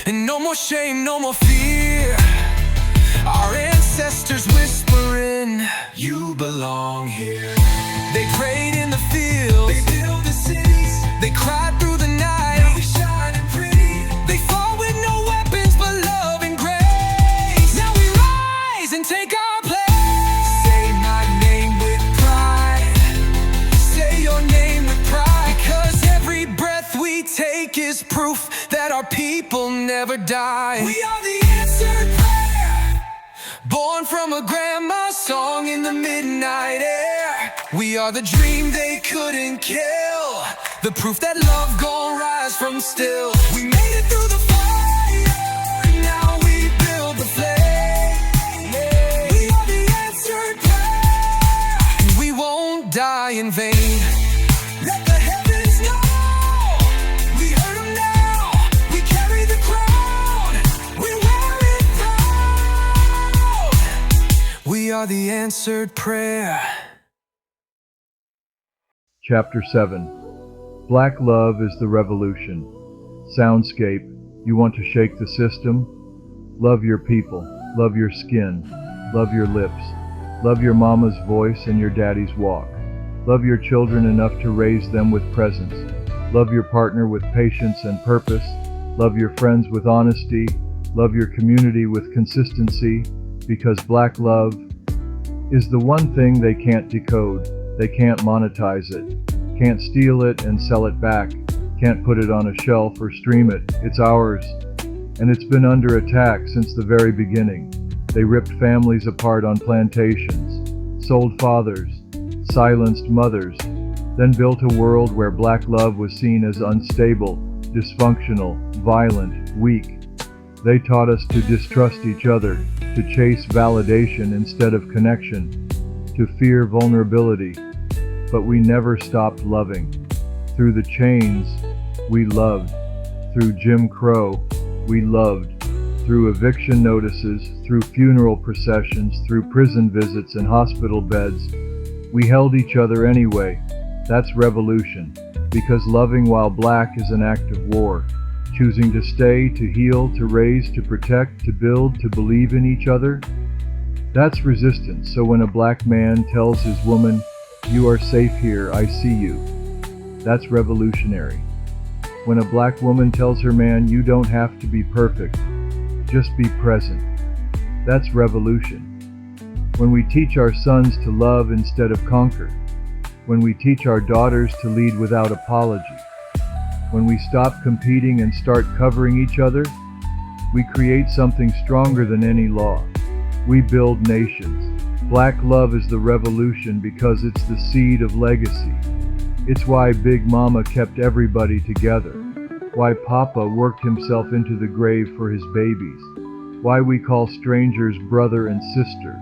And no more shame, no more fear. Our ancestors whispering, you belong here. They prayed in the fields, they built the cities, they cried through the night, now we shining pretty. They fought with no weapons but love and grace. Now we rise and take our place. Say my name with pride, say your name with pride, because every breath we take is proof that our people never die. We are the answered prayer, born from a grandma's song in the midnight air. We are the dream they couldn't kill, the proof that love gon' rise from still. We made it through the fire, now we build the flame. We are the answered prayer, and we won't die in vain. Let the heavens know, we heard them now. We carry the crown, we wear it proud. We are the answered prayer. Chapter 7. Black love is the revolution. Soundscape. You want to shake the system? Love your people. Love your skin. Love your lips. Love your mama's voice and your daddy's walk. Love your children enough to raise them with presence. Love your partner with patience and purpose. Love your friends with honesty. Love your community with consistency, because black love is the one thing they can't decode. They can't monetize it, can't steal it and sell it back, can't put it on a shelf or stream it. It's ours, and it's been under attack since the very beginning. They ripped families apart on plantations, sold fathers, silenced mothers, then built a world where black love was seen as unstable, dysfunctional, violent, weak. They taught us to distrust each other, to chase validation instead of connection, to fear vulnerability. But we never stopped loving. Through the chains, we loved. Through Jim Crow, we loved. Through eviction notices, through funeral processions, through prison visits and hospital beds, we held each other anyway. That's revolution. Because loving while black is an act of war. Choosing to stay, to heal, to raise, to protect, to build, to believe in each other. That's resistance. So when a black man tells his woman, "You are safe here, I see you," that's revolutionary. When a black woman tells her man, "You don't have to be perfect, just be present," that's revolution. When we teach our sons to love instead of conquer, when we teach our daughters to lead without apology, when we stop competing and start covering each other, we create something stronger than any law. We build nations. Black love is the revolution because it's the seed of legacy. It's why Big Mama kept everybody together, why Papa worked himself into the grave for his babies, why we call strangers brother and sister.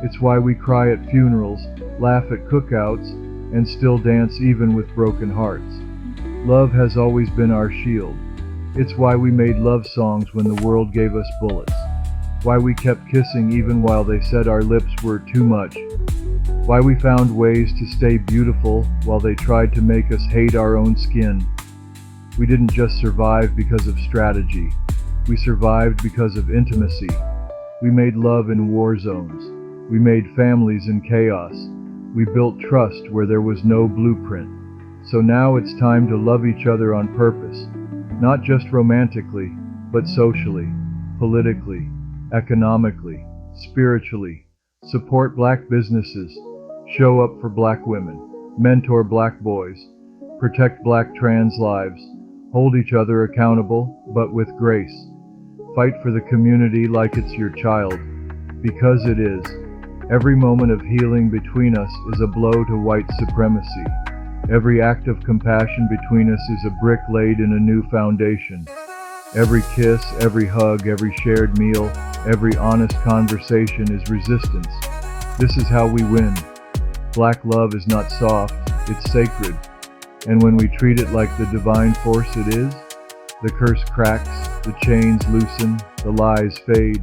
It's why we cry at funerals, laugh at cookouts, and still dance even with broken hearts. Love has always been our shield. It's why we made love songs when the world gave us bullets. Why we kept kissing even while they said our lips were too much. Why we found ways to stay beautiful while they tried to make us hate our own skin. We didn't just survive because of strategy. We survived because of intimacy. We made love in war zones. We made families in chaos. We built trust where there was no blueprint. So now it's time to love each other on purpose, not just romantically, but socially, politically, economically, spiritually. Support black businesses, show up for black women, mentor black boys, protect black trans lives, hold each other accountable, but with grace. Fight for the community like it's your child, because it is. Every moment of healing between us is a blow to white supremacy. Every act of compassion between us is a brick laid in a new foundation. Every kiss, every hug, every shared meal, every honest conversation is resistance. This is how we win. Black love is not soft, it's sacred. And when we treat it like the divine force it is, the curse cracks, the chains loosen, the lies fade,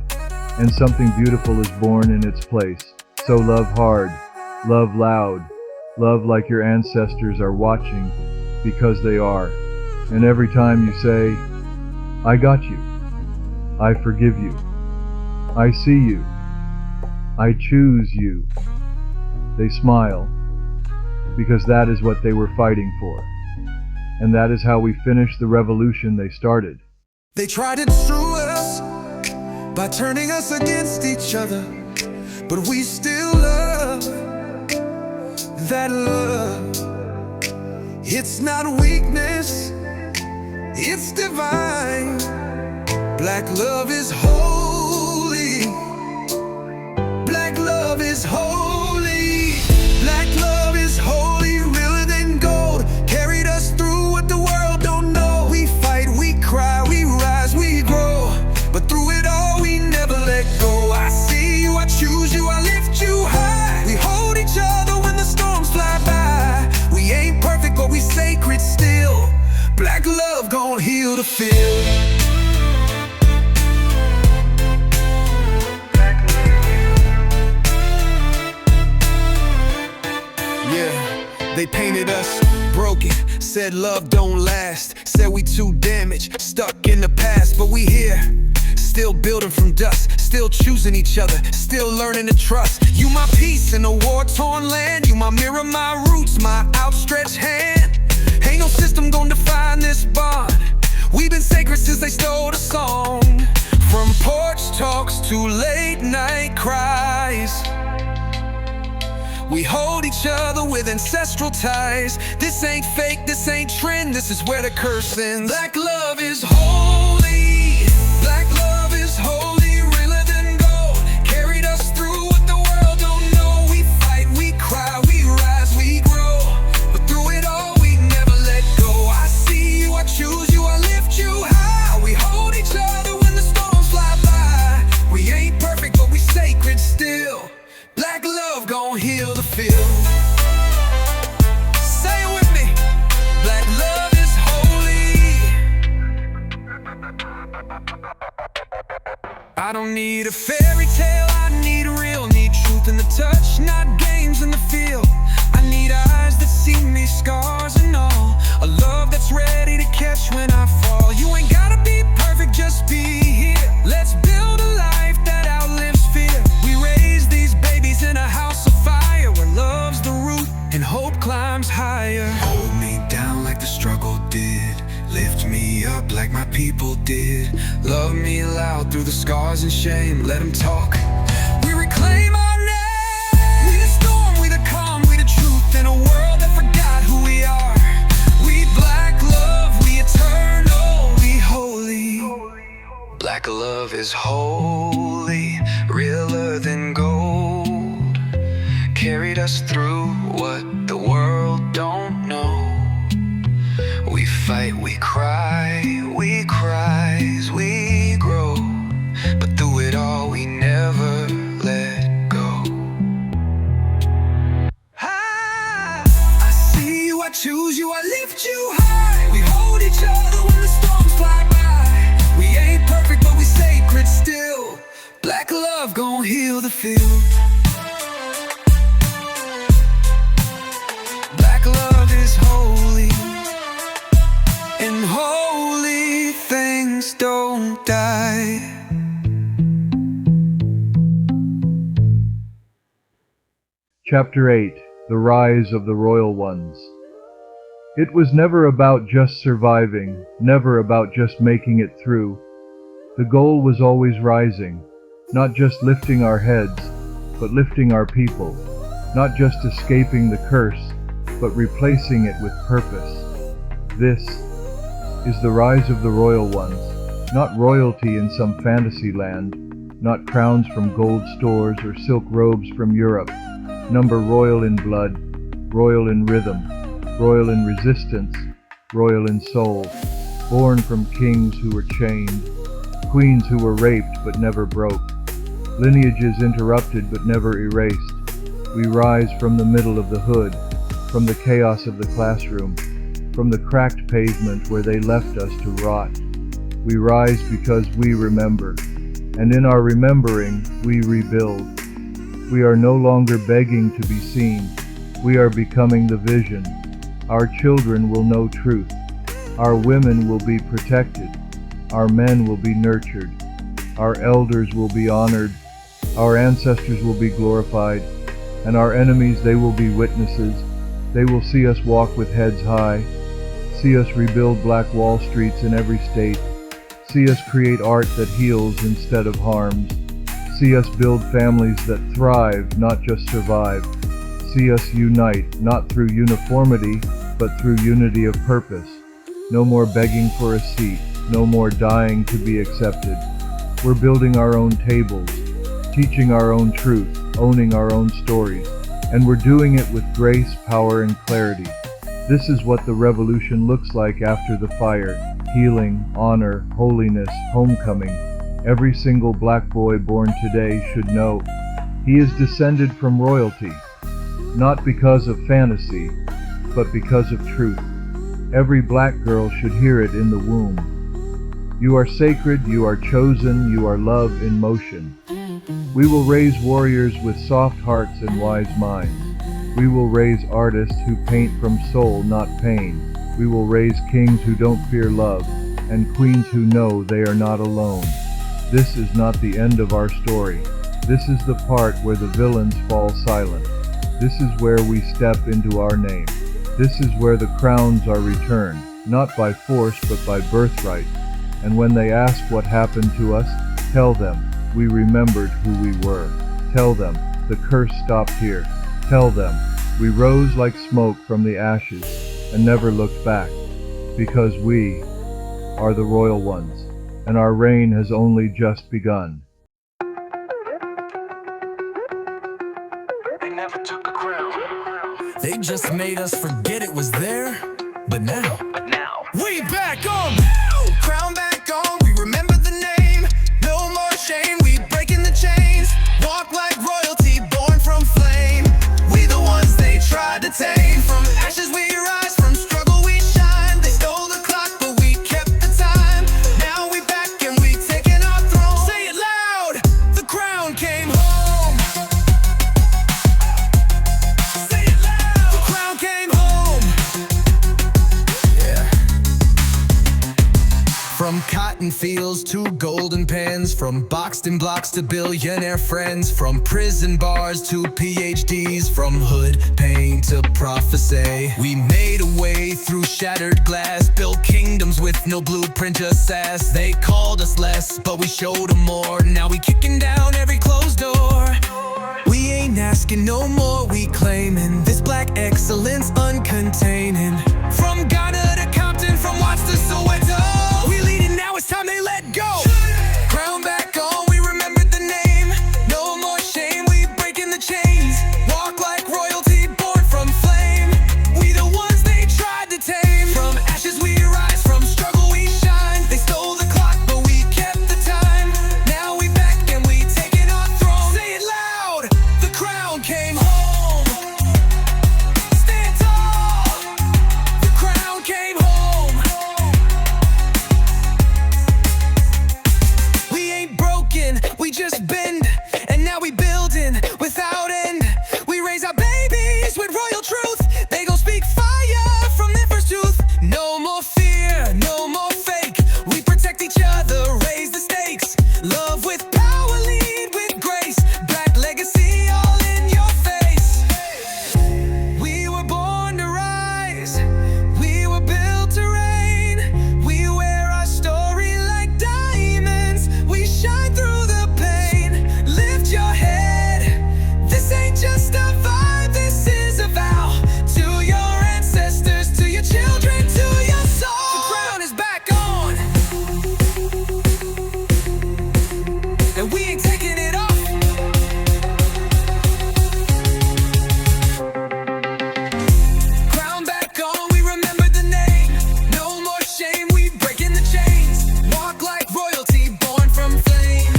and something beautiful is born in its place. So love hard, love loud, love like your ancestors are watching, because they are. And every time you say, "I got you, I forgive you, I see you, I choose you," they smile, because that is what they were fighting for. And that is how we finish the revolution they started. They try to destroy us by turning us against each other, but we still love. That love, it's not weakness, it's divine. Black love is holy. Black love is holy. Black love is holy, realer than gold. Carried us through what the world don't know. We fight, we cry, we rise, we grow, but through it all we never let go. I see you, I choose you, I lift you high. We hold each other when the storms fly by. We ain't perfect, but we sacred still. Black love gon' heal the field. They painted us broken, said love don't last, said we too damaged, stuck in the past. But we here, still building from dust, still choosing each other, still learning to trust. You my peace in a war-torn land, you my mirror, my roots, my outstretched hand. Ain't no system gonna define this bond. We've been sacred since they stole the song. From porch talks to late night cries, we hold each other with ancestral ties. This ain't fake, this ain't trend, this is where the curse ends. Black love is holy. Black love is holy, realer than gold. Carried us through what the world don't know. We fight, we cry, we rise, we grow, but through it all we never let go. I see you, I choose you, I lift you high. We hold each other when the storms fly by. We ain't perfect, but we sacred still. Black love gon' heal the field. Say it with me. Black love is holy. I don't need a fairy tale, I need real. Need truth in the touch, not games in the field. I need eyes that see me, scars and all. A love that's ready to catch when I fall. You ain't gotta be perfect, just be here. Let's build a life that outlives fear. We raise times higher. Hold me down like the struggle did. Lift me up like my people did. Love me loud through the scars and shame. Let them talk. We reclaim our name. We the storm, we the calm, we the truth in a world that forgot who we are. We black love, we eternal, we holy. Black love is holy, realer than gold. Carried us through what the world don't know. We fight, we cry, we cries, we grow. But through it all we never let go. I see you, I choose you, I lift you high. We hold each other when the storms fly by. We ain't perfect but we sacred still. Black love gon' heal the field. Black love is holy, and holy things don't die. Chapter 8. The Rise of the Royal Ones. It was never about just surviving, never about just making it through. The goal was always rising, not just lifting our heads, but lifting our people, not just escaping the curse, but replacing it with purpose. This is the rise of the royal ones, not royalty in some fantasy land, not crowns from gold stores or silk robes from Europe. Number royal in blood, royal in rhythm, royal in resistance, royal in soul, born from kings who were chained, queens who were raped but never broke, lineages interrupted but never erased. We rise from the middle of the hood, from the chaos of the classroom, from the cracked pavement where they left us to rot. We rise because we remember, and in our remembering, we rebuild. We are no longer begging to be seen. We are becoming the vision. Our children will know truth. Our women will be protected. Our men will be nurtured. Our elders will be honored. Our ancestors will be glorified. And our enemies, they will be witnesses. They will see us walk with heads high. See us rebuild black wall streets in every state. See us create art that heals instead of harms. See us build families that thrive, not just survive. See us unite, not through uniformity, but through unity of purpose. No more begging for a seat, no more dying to be accepted. We're building our own tables, teaching our own truth, owning our own stories, and we're doing it with grace, power, and clarity. This is what the revolution looks like after the fire: healing, honor, holiness, homecoming. Every single black boy born today should know he is descended from royalty, not because of fantasy, but because of truth. Every black girl should hear it in the womb. You are sacred, you are chosen, you are love in motion. We will raise warriors with soft hearts and wise minds. We will raise artists who paint from soul, not pain. We will raise kings who don't fear love, and queens who know they are not alone. This is not the end of our story. This is the part where the villains fall silent. This is where we step into our name. This is where the crowns are returned, not by force but by birthright. And when they ask what happened to us, tell them, we remembered who we were. Tell them, the curse stopped here. Tell them, we rose like smoke from the ashes and never looked back, because we are the royal ones, and our reign has only just begun. They never took the crown. They just made us forget it was there, but now we back on. Crown back on, we remember the name. No more shame, we breaking the chains. Walk like royalty, born from flame. We the ones they tried to tame. From ashes we rise, from struggle we shine. They stole the clock, but we kept the time. Now we back and we taking our throne. Say it loud, the crown came home. Say it loud. The crown came home. Yeah. From cotton fields to golden pens, from boxed in blocks to billionaire friends, from prison bars to PhDs, from hood pain to prophecy. We made a way through shattered glass, built kingdoms with no blueprint, just sass. They called us less, but we showed them more. Now we kicking down every closed door. We ain't asking no more, we claiming this black excellence uncontaining. From Ghana to Compton, from Watts to Soweto, we leading now, it's time they let go. Crown back on, we remembered the name. No more shame, we breaking the chains. Walk like royalty, born from flame. We the ones they tried to tame. From ashes we rise, from struggle we shine. They stole the clock, but we kept the time. Now we back and we taking our throne. Say it loud, the crown came home. Stand tall, the crown came home. We ain't broken, we just bend, and now we building without end. We raise our babies with royal truth. They gon' speak fire from their first tooth. No more fear, no more fake. We protect each other, raise the stakes. Love with power, lead with grace. Black legacy all in your face. We were born to rise, we were built to reign. We wear our story like diamonds, we shine through the pain. Lift your head, this ain't just a vibe, this is a vow. To your ancestors, to your children, to your soul. The crown is back on, and we ain't taking it off. Crown back on, we remember the name. No more shame, we breaking the chains. Walk like royalty, born from flame.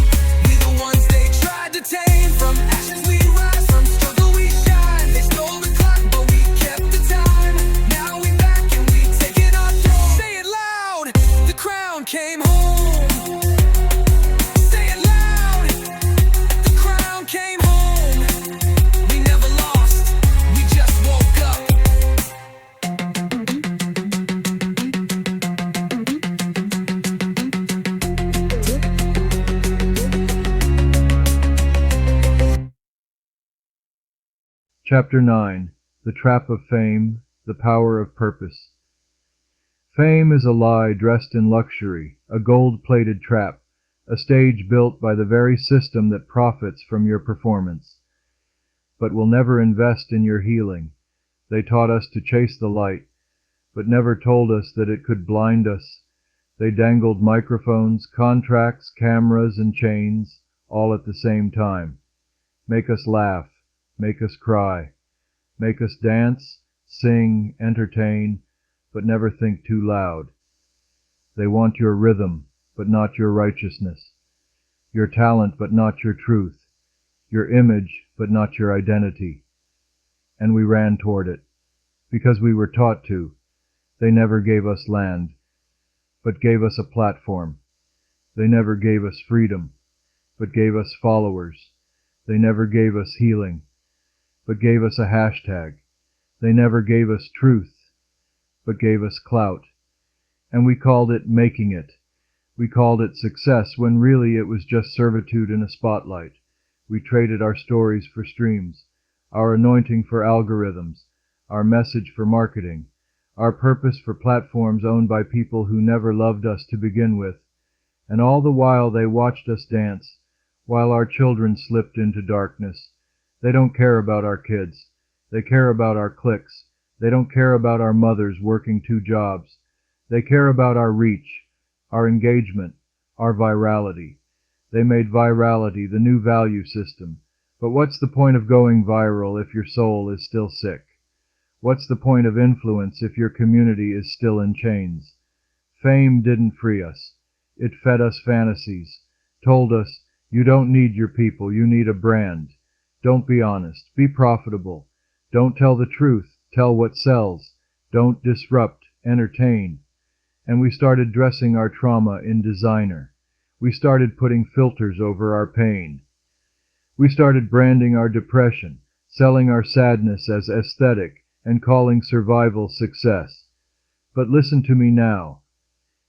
We the ones they tried to tame. From ashes we rise, from struggle we shine. They stole the clock, but we kept the time. Now we back and we taking our throne. Say it loud, the crown came home. Say it loud, the crown came home. We never lost, we just woke up. Chapter 9. The Trap of Fame, the Power of Purpose. Fame is a lie dressed in luxury, a gold-plated trap, a stage built by the very system that profits from your performance, but will never invest in your healing. They taught us to chase the light, but never told us that it could blind us. They dangled microphones, contracts, cameras, and chains, all at the same time. Make us laugh, make us cry, make us dance, sing, entertain, but never think too loud. They want your rhythm, but not your righteousness, your talent, but not your truth, your image, but not your identity. And we ran toward it, because we were taught to. They never gave us land, but gave us a platform. They never gave us freedom, but gave us followers. They never gave us healing, but gave us a hashtag. They never gave us truth, but gave us clout. And we called it making it. We called it success when really it was just servitude in a spotlight. We traded our stories for streams, our anointing for algorithms, our message for marketing, our purpose for platforms owned by people who never loved us to begin with. And all the while they watched us dance, while our children slipped into darkness. They don't care about our kids. They care about our clicks. They don't care about our mothers working 2 jobs. They care about our reach, our engagement, our virality. They made virality the new value system. But what's the point of going viral if your soul is still sick? What's the point of influence if your community is still in chains? Fame didn't free us. It fed us fantasies, told us, you don't need your people, you need a brand. Don't be honest, be profitable. Don't tell the truth, tell what sells. Don't disrupt, entertain. And we started dressing our trauma in designer. We started putting filters over our pain. We started branding our depression, selling our sadness as aesthetic, and calling survival success. But listen to me now.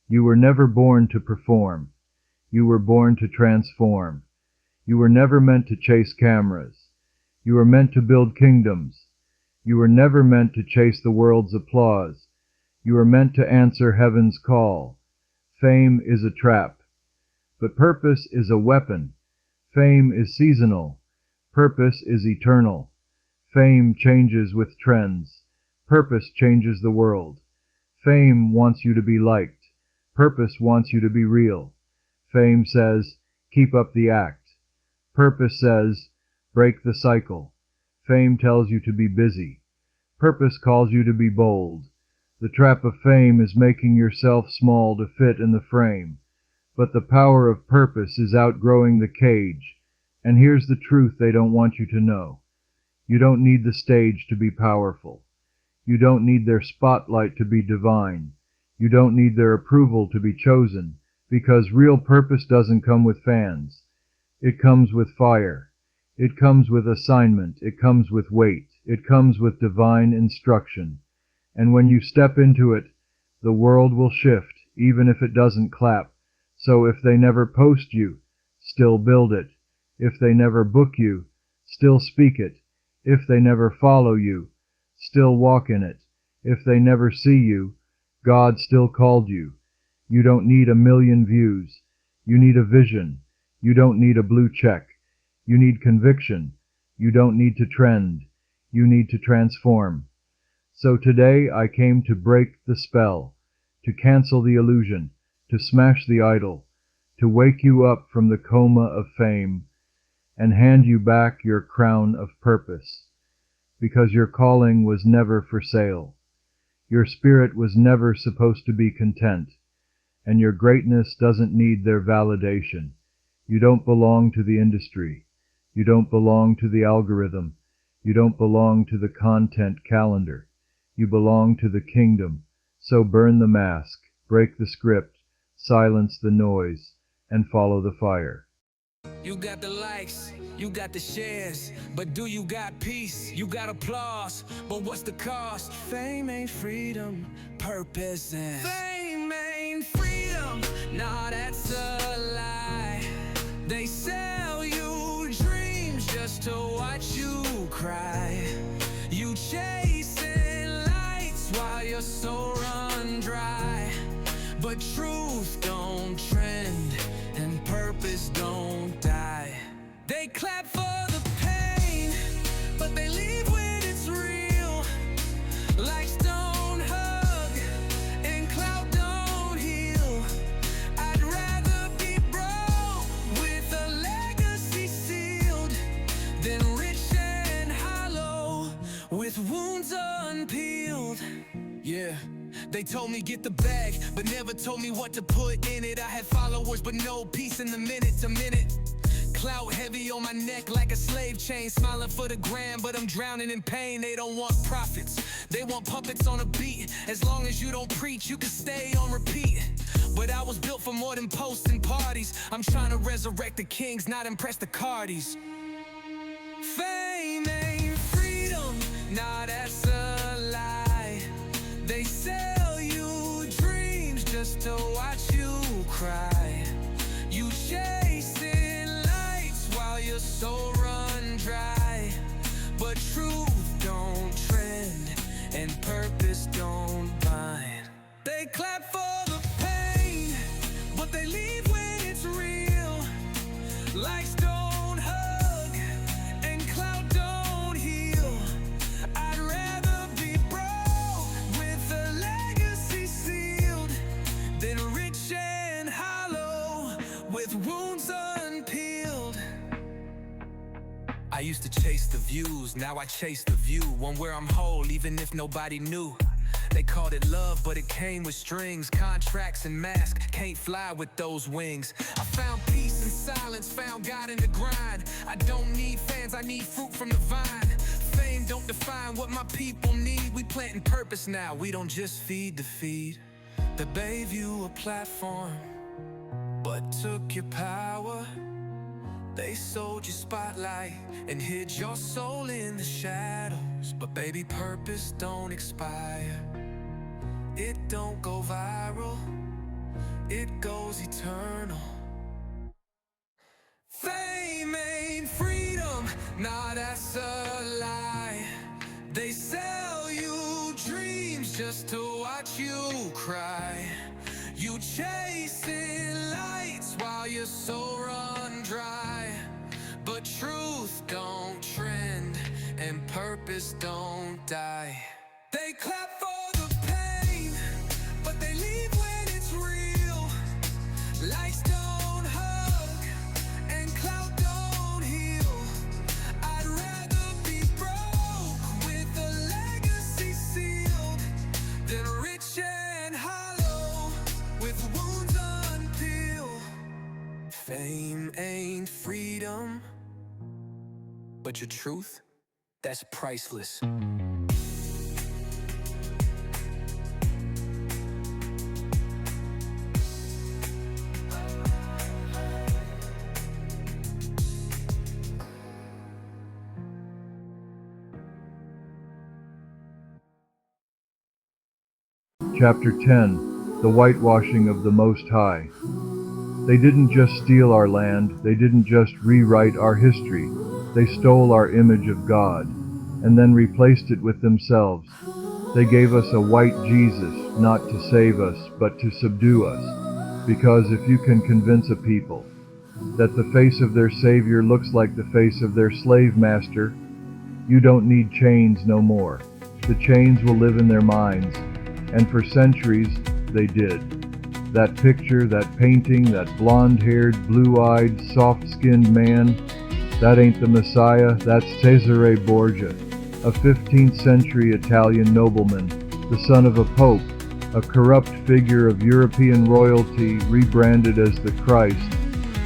You were never born to perform. You were born to transform. You were never meant to chase cameras. You were meant to build kingdoms. You were never meant to chase the world's applause. You were meant to answer heaven's call. Fame is a trap, but purpose is a weapon. Fame is seasonal. Purpose is eternal. Fame changes with trends. Purpose changes the world. Fame wants you to be liked. Purpose wants you to be real. Fame says, keep up the act. Purpose says, break the cycle. Fame tells you to be busy. Purpose calls you to be bold. The trap of fame is making yourself small to fit in the frame. But the power of purpose is outgrowing the cage. And here's the truth they don't want you to know. You don't need the stage to be powerful. You don't need their spotlight to be divine. You don't need their approval to be chosen, because real purpose doesn't come with fans. It comes with fire. It comes with assignment. It comes with weight. It comes with divine instruction. And when you step into it, the world will shift, even if it doesn't clap. So if they never post you, still build it. If they never book you, still speak it. If they never follow you, still walk in it. If they never see you, God still called you. You don't need a million views. You need a vision. You don't need a blue check. You need conviction. You don't need to trend. You need to transform. So today I came to break the spell, to cancel the illusion, to smash the idol, to wake you up from the coma of fame, and hand you back your crown of purpose, because your calling was never for sale. Your spirit was never supposed to be content, and your greatness doesn't need their validation. You don't belong to the industry. You don't belong to the algorithm. You don't belong to the content calendar. You belong to the kingdom. So burn the mask, break the script, silence the noise, and follow the fire. You got the likes, you got the shares, but do you got peace? You got applause, but what's the cost? Fame ain't freedom, purpose is. Fame ain't freedom, nah, that's a lie. They sell you dreams just to watch you cry. You chasing lights while your soul run dry. But truth don't trend and purpose don't die. They clap for the pain, but they leave when it's real. Likes don't hug and clout don't heal. I'd rather be broke with a legacy sealed than rich and hollow with wounds unpeeled. Yeah. They told me get the bag, but never told me what to put in it. I had followers, but no peace in the minute to minute. Clout heavy on my neck like a slave chain. Smiling for the gram, but I'm drowning in pain. They don't want profits, they want puppets on a beat. As long as you don't preach, you can stay on repeat. But I was built for more than posts and parties. I'm trying to resurrect the kings, not impress the Cardis. Fame ain't freedom, nah, that's a lie. They sell you dreams just to watch you cry. You chasing lights while your soul run dry. But truth don't trend and purpose don't bind. They clap for the pain, but they leave when it's real. Likes don't hug and clout don't heal. I'd rather be broke with a legacy sealed than rich and hollow with wounds unpeeled. I used to chase the views, now I chase the view. One where I'm whole even if nobody knew. They called it love, but it came with strings, contracts and masks. Can't fly with those wings. I found peace in silence, found God in the grind. I don't need fans, I need fruit from the vine. Fame don't define what my people need. We planting purpose now, we don't just feed the feed. They gave you a platform, but took your power. They sold your spotlight and hid your soul in the shadows. But baby, purpose don't expire. It don't go viral. it goes eternal. Fame ain't freedom, nah, that's a lie. They sell you dreams just to watch you cry. You chasing lights while your soul run dry. But truth don't trend and purpose don't die. They clap for the pain, but they leave when it's real. Lights don't hug and cloud don't heal. I'd rather be broke with a legacy sealed than rich and hollow with wounds unpeeled. Fame ain't freedom, but your truth, that's priceless. Chapter 10. The Whitewashing of the Most High. They didn't just steal our land, they didn't just rewrite our history, they stole our image of God, and then replaced it with themselves. They gave us a white Jesus, not to save us, but to subdue us. Because if you can convince a people that the face of their Savior looks like the face of their slave master, you don't need chains no more. The chains will live in their minds, and for centuries they did. That picture, that painting, that blonde-haired, blue-eyed, soft-skinned man, that ain't the Messiah, that's Cesare Borgia, a 15th century Italian nobleman, the son of a pope, a corrupt figure of European royalty rebranded as the Christ,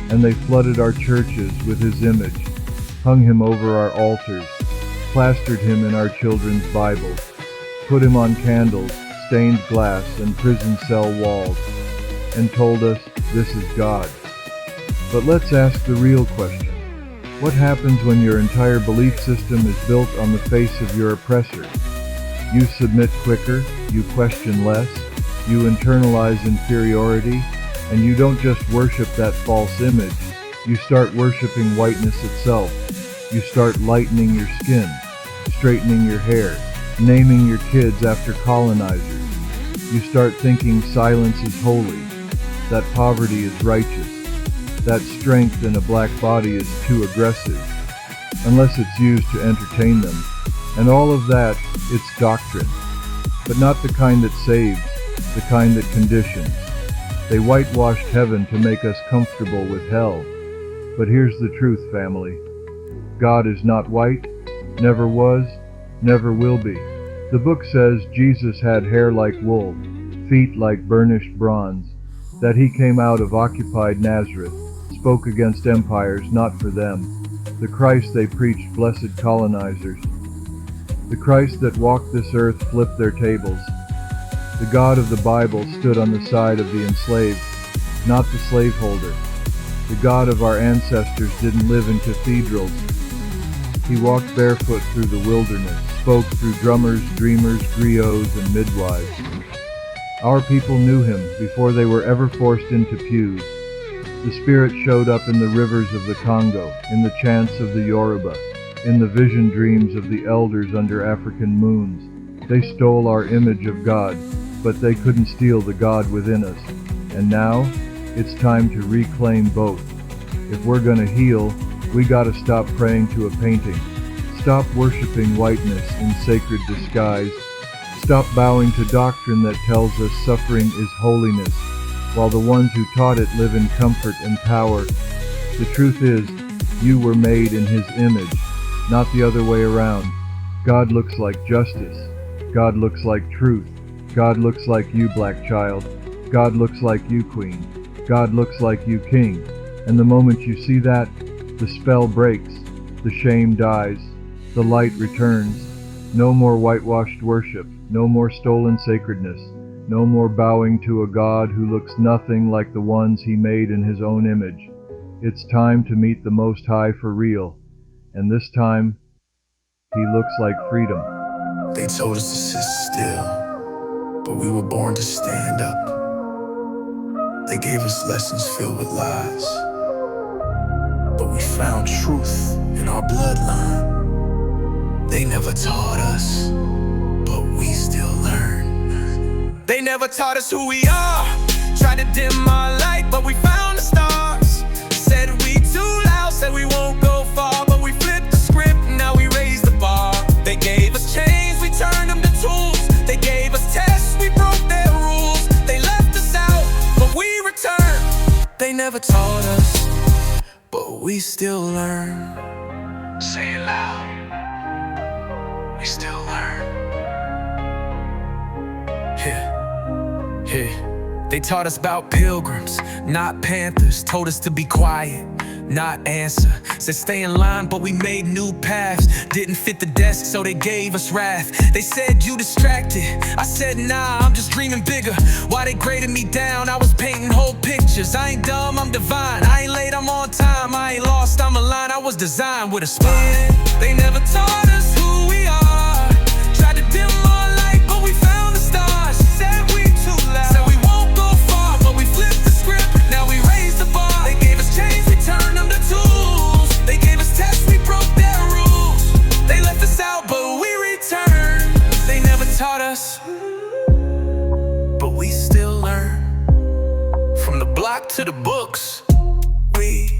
and they flooded our churches with his image, hung him over our altars, plastered him in our children's Bibles, put him on candles, stained glass, and prison cell walls, and told us, this is God. But let's ask the real question. What happens when your entire belief system is built on the face of your oppressor? You submit quicker, you question less, you internalize inferiority, and you don't just worship that false image, you start worshiping whiteness itself. You start lightening your skin, straightening your hair, naming your kids after colonizers. You start thinking silence is holy, that poverty is righteous, that strength in a black body is too aggressive, unless it's used to entertain them. And all of that, it's doctrine, but not the kind that saves, the kind that conditions. They whitewashed heaven to make us comfortable with hell. But here's the truth, family. God is not white, never was, never will be. The book says Jesus had hair like wool, feet like burnished bronze, that he came out of occupied Nazareth, spoke against empires not for them, the Christ they preached blessed colonizers, the Christ that walked this earth flipped their tables. The God of the Bible stood on the side of the enslaved, not the slaveholder. The God of our ancestors didn't live in cathedrals. He walked barefoot through the wilderness, spoke through drummers, dreamers, griots, and midwives. Our people knew him before they were ever forced into pews. The Spirit showed up in the rivers of the Congo, in the chants of the Yoruba, in the vision dreams of the elders under African moons. They stole our image of God, but they couldn't steal the God within us. And now, it's time to reclaim both. If we're gonna heal, we gotta stop praying to a painting. Stop worshiping whiteness in sacred disguise. Stop bowing to doctrine that tells us suffering is holiness, while the ones who taught it live in comfort and power. The truth is, you were made in his image, not the other way around. God looks like justice. God looks like truth. God looks like you, black child. God looks like you, queen. God looks like you, king. And the moment you see that, the spell breaks, the shame dies, the light returns. No more whitewashed worship, no more stolen sacredness, no more bowing to a God who looks nothing like the ones he made in his own image. It's time to meet the Most High for real, and this time, he looks like freedom. They told us to sit still, but we were born to stand up. They gave us lessons filled with lies, but we found truth in our bloodline. They never taught us, but we still learn. They never taught us who we are. Tried to dim our light, but we found the stars. Said we too loud, said we won't go far, but we flipped the script, now we raised the bar. They gave us chains, we turned them to tools. They gave us tests, we broke their rules. They left us out, but we returned. They never taught us, but we still learn. Say it loud. We still learn. They taught us about pilgrims, not panthers. Told us to be quiet, not answer. Said stay in line, but we made new paths. Didn't fit the desk, so they gave us wrath. They said you distracted, I said nah, I'm just dreaming bigger. Why they graded me down, I was painting whole pictures. I ain't dumb, I'm divine. I ain't late, I'm on time. I ain't lost, I'm aligned. I was designed with a spine. They never taught us who we are. Tried to dim our light, but we found the stars. Said we too loud, said we won't go far, but we flipped the script, now we raised the bar. They gave us chains, we turned them to tools. They gave us tests, we broke their rules. They left us out, but we returned. They never taught us, but we still learn. From the block to the books, we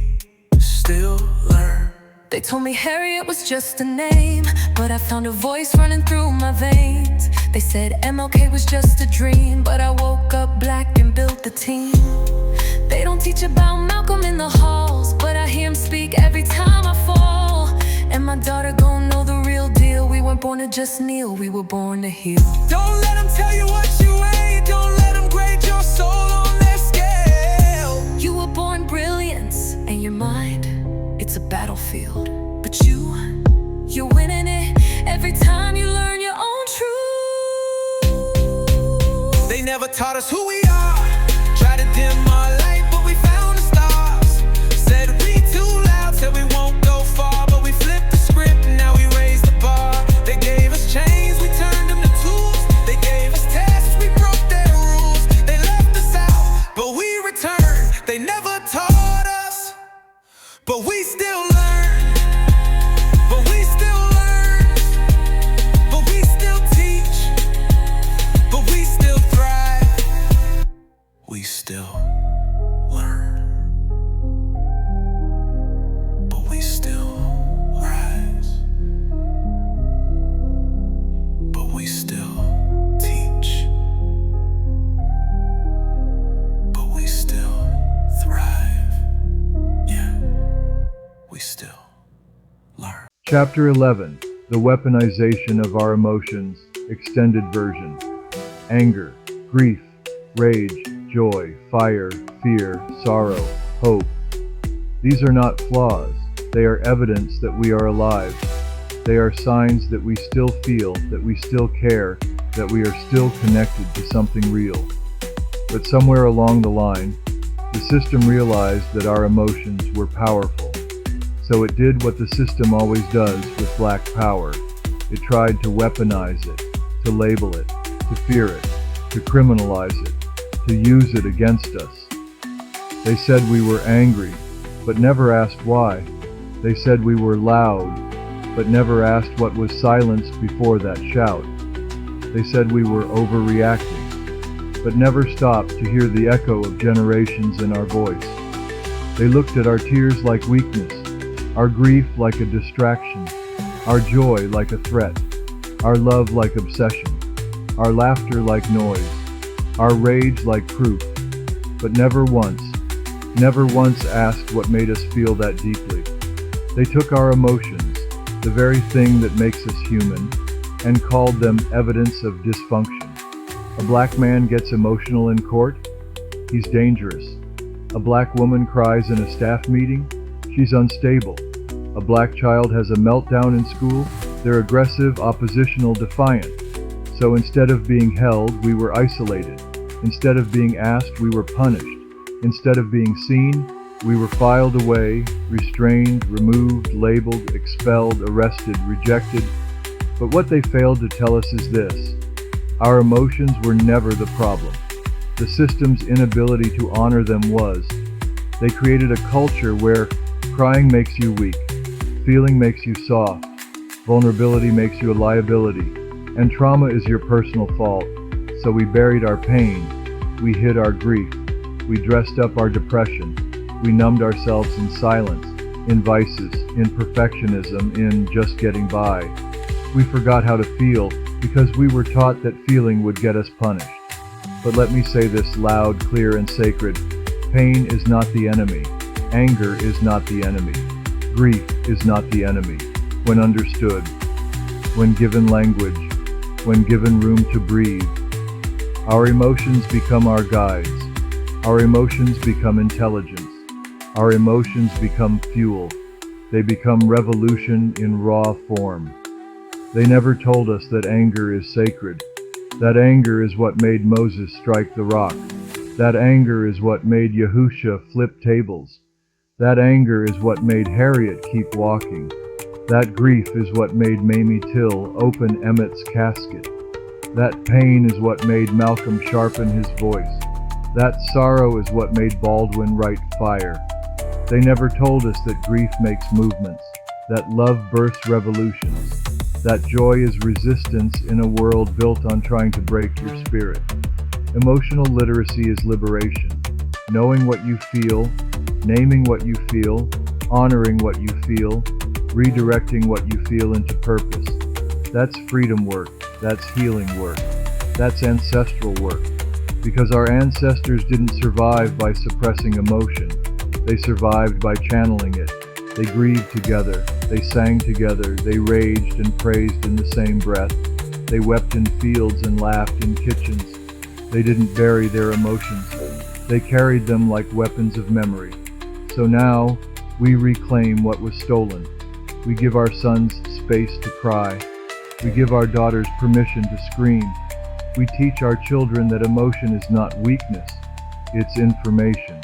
still learn. They told me Harriet was just a name, but I found a voice running through my veins. They said MLK was just a dream, but I woke up black and built the team. They don't teach about Malcolm in the halls, but I hear him speak every time I fall. And my daughter gon' know the real deal. We weren't born to just kneel, we were born to heal. Don't let them tell you what you ain't. Don't let them grade your soul on their scale. You were born brilliance, and your mind, it's a battlefield. But you're winning it every time you learn your own truth. They never taught us who we are. Tried to dim our light, but we found the stars. Said we too loud, said we won't go far, but we flipped the script, now we raised the bar. They gave us chains, we turned them to tools. They gave us tests, we broke their rules. They left us out, but we returned. They never taught us, but we still learn. But we still learn. But we still teach. But we still thrive. We still learn. But we still rise. But we still teach. But we still thrive. Yeah, we still learn. Chapter 11. The Weaponization of Our Emotions, Extended Version. Anger, grief, rage, joy, fire, fear, sorrow, hope. These are not flaws. They are evidence that we are alive. They are signs that we still feel, that we still care, that we are still connected to something real. But somewhere along the line, the system realized that our emotions were powerful. So it did what the system always does with black power. It tried to weaponize it, to label it, to fear it, to criminalize it, to use it against us. They said we were angry, but never asked why. They said we were loud, but never asked what was silenced before that shout. They said we were overreacting, but never stopped to hear the echo of generations in our voice. They looked at our tears like weakness, our grief like a distraction, our joy like a threat, our love like obsession, our laughter like noise, our rage like proof, but never once asked what made us feel that deeply. They took our emotions, the very thing that makes us human, and called them evidence of dysfunction. A black man gets emotional in court? He's dangerous. A black woman cries in a staff meeting? She's unstable. A black child has a meltdown in school? They're aggressive, oppositional, defiant. So instead of being held, we were isolated. Instead of being asked, we were punished. Instead of being seen, we were filed away, restrained, removed, labeled, expelled, arrested, rejected. But what they failed to tell us is this: our emotions were never the problem. The system's inability to honor them was. They created a culture where crying makes you weak, feeling makes you soft, vulnerability makes you a liability, and trauma is your personal fault. So we buried our pain, we hid our grief, we dressed up our depression, we numbed ourselves in silence, in vices, in perfectionism, in just getting by. We forgot how to feel because we were taught that feeling would get us punished. But let me say this loud, clear, and sacred. Pain is not the enemy. Anger is not the enemy. Grief is not the enemy. When understood, when given language, when given room to breathe, our emotions become our guides. Our emotions become intelligence. Our emotions become fuel. They become revolution in raw form. They never told us that anger is sacred. That anger is what made Moses strike the rock. That anger is what made Yahusha flip tables. That anger is what made Harriet keep walking. That grief is what made Mamie Till open Emmett's casket. That pain is what made Malcolm sharpen his voice. That sorrow is what made Baldwin write fire. They never told us that grief makes movements, that love births revolutions, that joy is resistance in a world built on trying to break your spirit. Emotional literacy is liberation. Knowing what you feel, naming what you feel, honoring what you feel, redirecting what you feel into purpose. That's freedom work. That's healing work. That's ancestral work. Because our ancestors didn't survive by suppressing emotion. They survived by channeling it. They grieved together. They sang together. They raged and praised in the same breath. They wept in fields and laughed in kitchens. They didn't bury their emotions. They carried them like weapons of memory. So now, we reclaim what was stolen. We give our sons space to cry. We give our daughters permission to scream. We teach our children that emotion is not weakness. It's information.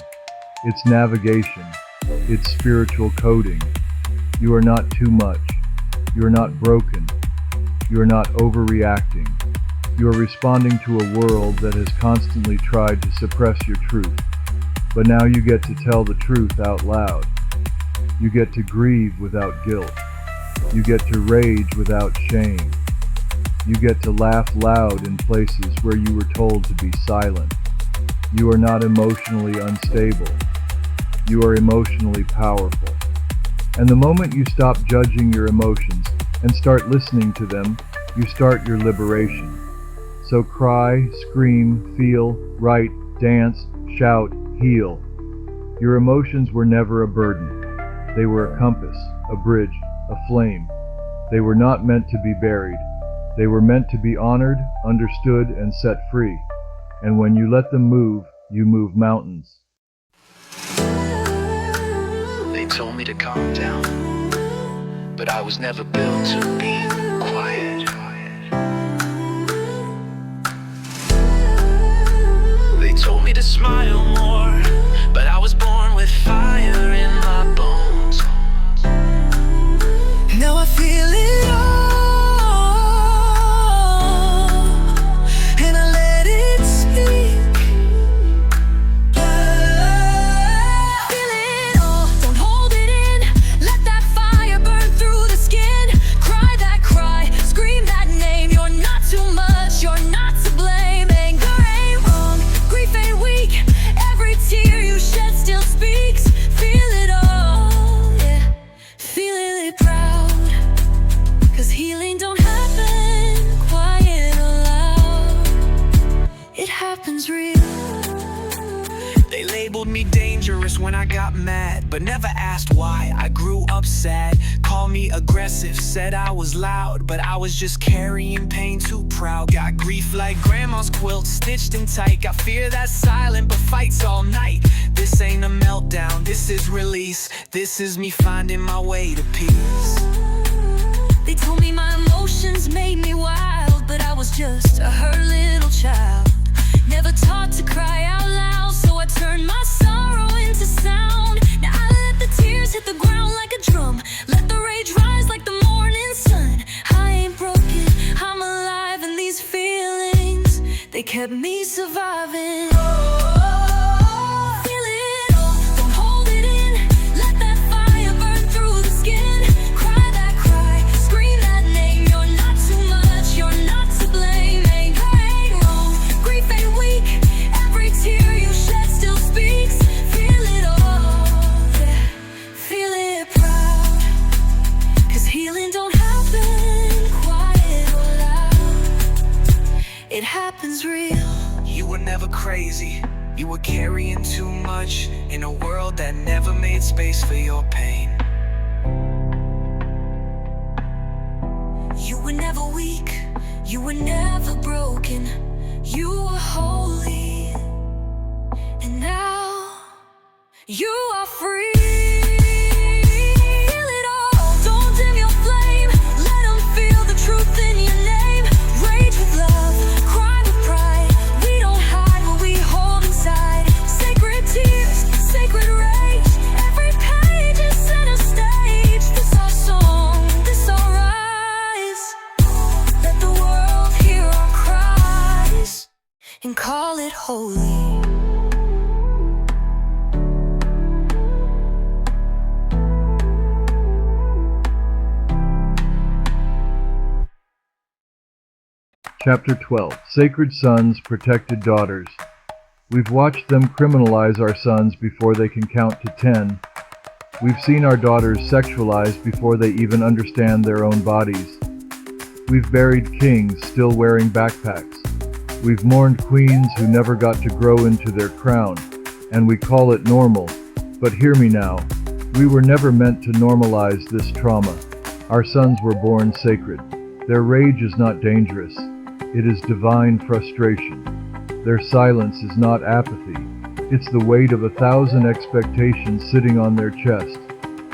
It's navigation. It's spiritual coding. You are not too much. You are not broken. You are not overreacting. You are responding to a world that has constantly tried to suppress your truth. But now you get to tell the truth out loud. You get to grieve without guilt. You get to rage without shame. You get to laugh loud in places where you were told to be silent. You are not emotionally unstable. You are emotionally powerful. And the moment you stop judging your emotions and start listening to them, you start your liberation. So cry, scream, feel, write, dance, shout, heal. Your emotions were never a burden. They were a compass, a bridge, a flame. They were not meant to be buried. They were meant to be honored, understood, and set free. And when you let them move, you move mountains. They told me to calm down, but I was never built to be quiet. They told me to smile more, but I was born with fire in my bones. Now I feel it all, and I let it speak. Feel it all, don't hold it in. Let that fire burn through the skin. Cry that cry, scream that name. You're not too much, you're not to blame. Anger ain't wrong, grief ain't weak. Every tear you shed still speaks. Feel it all, yeah. Feeling it proud, 'cause healing don't happen quiet or loud. It happens real. They labeled me dangerous when I got mad, but never asked why. I grew up sad, called me aggressive, said I was loud, but I was just carrying pain too proud. Got grief like grandma's quilt, stitched in tight. Got fear that's silent but fights all night. This ain't a meltdown, this is release. This is me finding my way to peace. They told me my emotions made me wild, but I was just a hurt little child. Never taught to cry out loud, so I turned my sorrow into sound. Now I let the tears hit the ground like a drum. Let the rage rise like the morning sun. I ain't broken, I'm alive, and these feelings, They kept me surviving. Feel it all, don't hold it in. Let that fire burn through the skin. Cry that cry, scream that name. You're not too much, you're not to blame. Ain't wrong, grief ain't weak. Every tear you shed still speaks. Feel it all, yeah. Feel it proud. 'Cause healing don't happen quiet or loud. It happens real. You were never crazy, you were carrying too much in a world that never made space for your pain. You were never weak, you were never broken. You were holy, and now you are free. Feel it all, don't dim your flame. Let them feel the truth in your name. Rage with love, cry with pride. We don't hide what we hold inside. Sacred tears, sacred rage. Every page is center stage. This our song, this our rise. Let the world hear our cries and call it holy. Chapter 12. Sacred Sons, Protected Daughters. We've watched them criminalize our sons before they can count to 10. We've seen our daughters sexualized before they even understand their own bodies. We've buried kings still wearing backpacks. We've mourned queens who never got to grow into their crown, and we call it normal. But hear me now, we were never meant to normalize this trauma. Our sons were born sacred. Their rage is not dangerous. It is divine frustration. Their silence is not apathy. It's the weight of 1,000 expectations sitting on their chest.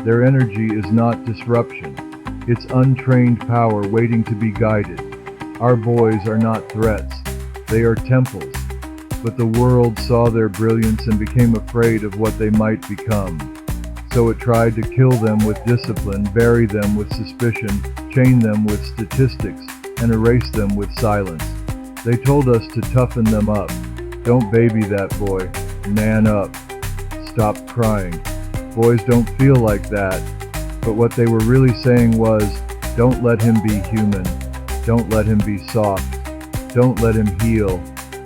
Their energy is not disruption. It's untrained power waiting to be guided. Our boys are not threats. They are temples. But the world saw their brilliance and became afraid of what they might become. So it tried to kill them with discipline, bury them with suspicion, chain them with statistics, and erase them with silence. They told us to toughen them up. Don't baby that boy. Man up. Stop crying. Boys don't feel like that. But what they were really saying was, don't let him be human. Don't let him be soft. Don't let him heal.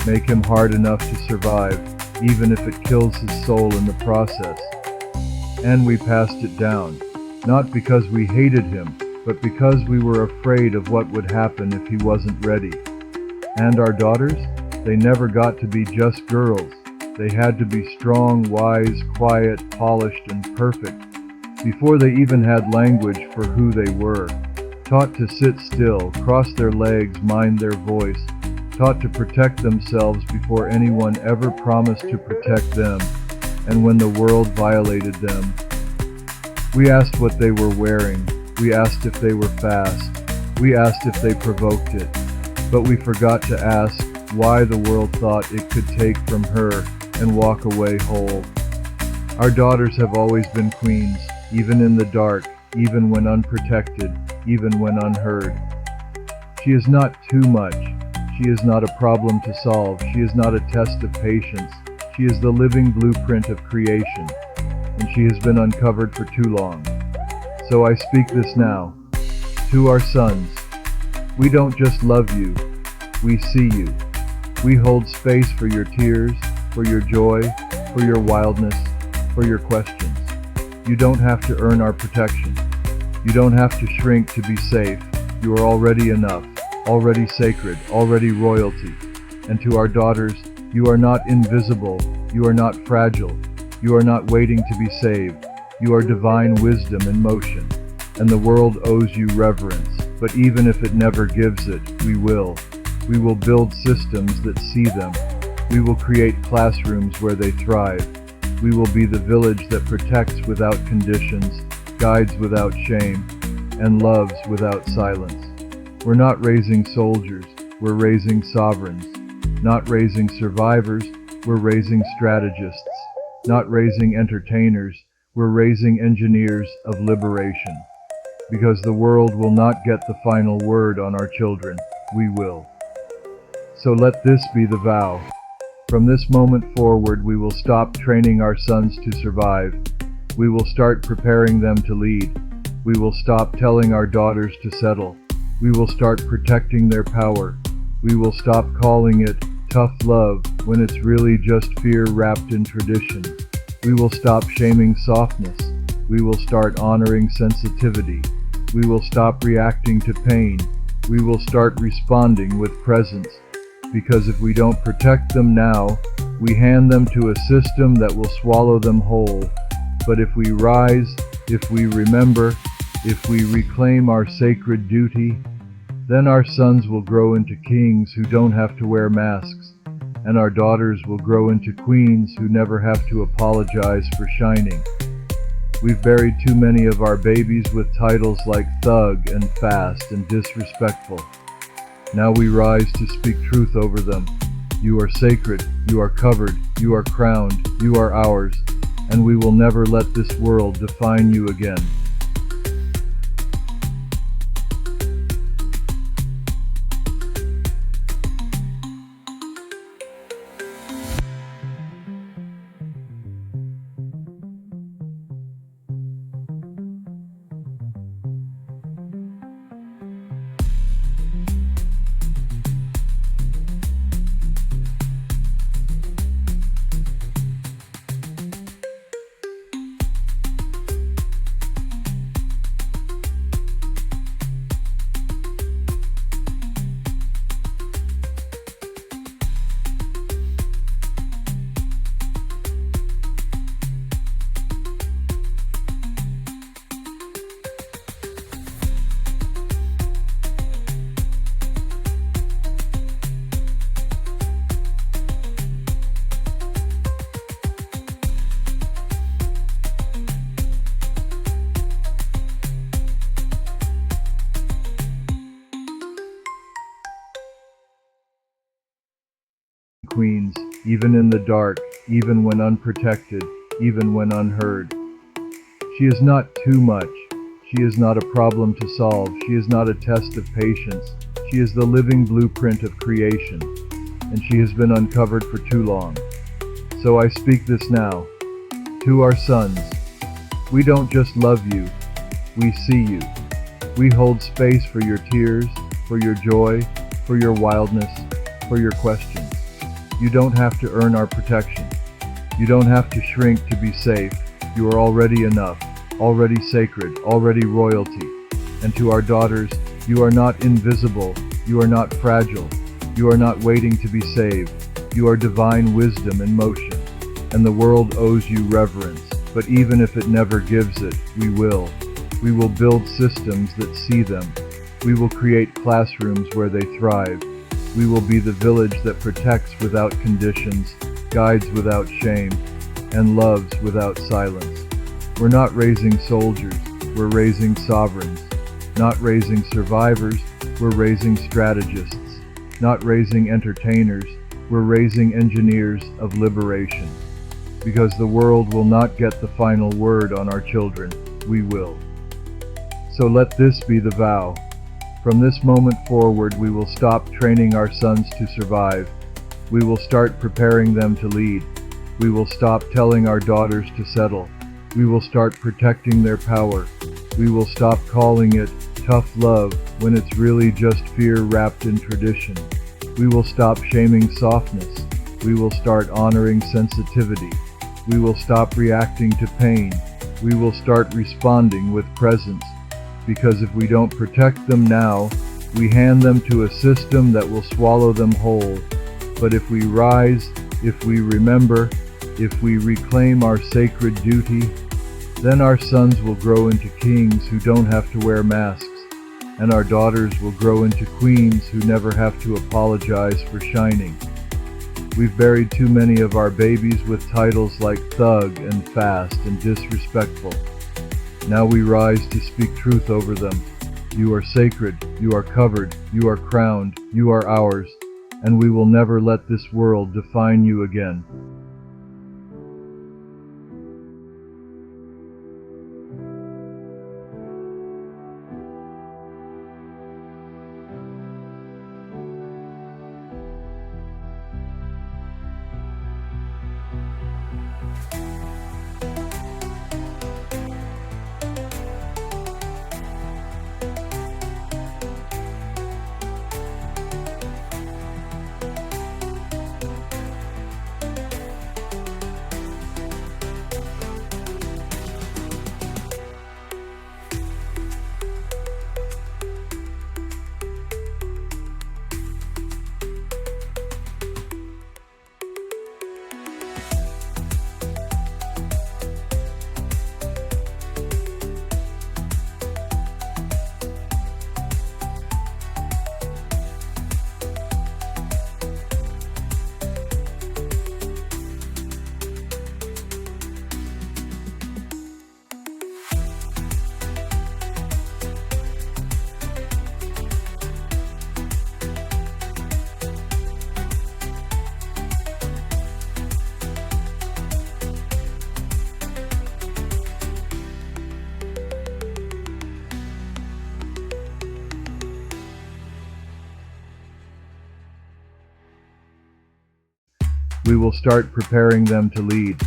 Make him hard enough to survive, even if it kills his soul in the process. And we passed it down, not because we hated him, but because we were afraid of what would happen if he wasn't ready. And our daughters? They never got to be just girls. They had to be strong, wise, quiet, polished, and perfect, before they even had language for who they were. Taught to sit still, cross their legs, mind their voice. Taught to protect themselves before anyone ever promised to protect them, and when the world violated them. We asked what they were wearing. We asked if they were fast. We asked if they provoked it. But we forgot to ask why the world thought it could take from her and walk away whole. Our daughters have always been queens, even in the dark, even when unprotected, even when unheard. She is not too much. She is not a problem to solve. She is not a test of patience. She is the living blueprint of creation, and she has been uncovered for too long. So I speak this now. To our sons, we don't just love you, we see you. We hold space for your tears, for your joy, for your wildness, for your questions. You don't have to earn our protection. You don't have to shrink to be safe. You are already enough, already sacred, already royalty. And to our daughters, you are not invisible, you are not fragile, you are not waiting to be saved. You are divine wisdom in motion, and the world owes you reverence. But even if it never gives it, we will. We will build systems that see them. We will create classrooms where they thrive. We will be the village that protects without conditions, guides without shame, and loves without silence. We're not raising soldiers, we're raising sovereigns. Not raising survivors, we're raising strategists. Not raising entertainers, we're raising engineers of liberation. Because the world will not get the final word on our children, we will. So let this be the vow. From this moment forward, we will stop training our sons to survive. We will start preparing them to lead. We will stop telling our daughters to settle. We will start protecting their power. We will stop calling it tough love when it's really just fear wrapped in tradition. We will stop shaming softness. We will start honoring sensitivity. We will stop reacting to pain. We will start responding with presence. Because if we don't protect them now, we hand them to a system that will swallow them whole. But if we rise, if we remember, if we reclaim our sacred duty, then our sons will grow into kings who don't have to wear masks, and our daughters will grow into queens who never have to apologize for shining. We've buried too many of our babies with titles like thug and fast and disrespectful. Now we rise to speak truth over them. You are sacred, you are covered, you are crowned, you are ours, and we will never let this world define you again. Queens, even in the dark, even when unprotected, even when unheard. She is not too much. She is not a problem to solve. She is not a test of patience. She is the living blueprint of creation, and she has been uncovered for too long. So I speak this now. To our sons, we don't just love you, we see you. We hold space for your tears, for your joy, for your wildness, for your questions. You don't have to earn our protection. You don't have to shrink to be safe. You are already enough, already sacred, already royalty. And to our daughters, you are not invisible, you are not fragile, you are not waiting to be saved. You are divine wisdom in motion, and the world owes you reverence. But even if it never gives it, we will. We will build systems that see them. We will create classrooms where they thrive. We will be the village that protects without conditions, guides without shame, and loves without silence. We're not raising soldiers, we're raising sovereigns. Not raising survivors, we're raising strategists. Not raising entertainers, we're raising engineers of liberation. Because the world will not get the final word on our children, we will. So let this be the vow. From this moment forward, we will stop training our sons to survive. We will start preparing them to lead. We will stop telling our daughters to settle. We will start protecting their power. We will stop calling it tough love when it's really just fear wrapped in tradition. We will stop shaming softness. We will start honoring sensitivity. We will stop reacting to pain. We will start responding with presence. Because if we don't protect them now, we hand them to a system that will swallow them whole. But if we rise, if we remember, if we reclaim our sacred duty, then our sons will grow into kings who don't have to wear masks, and our daughters will grow into queens who never have to apologize for shining. We've buried too many of our babies with titles like thug and fast and disrespectful. Now we rise to speak truth over them. You are sacred, you are covered, you are crowned, you are ours, and we will never let this world define you again. We will start preparing them to lead.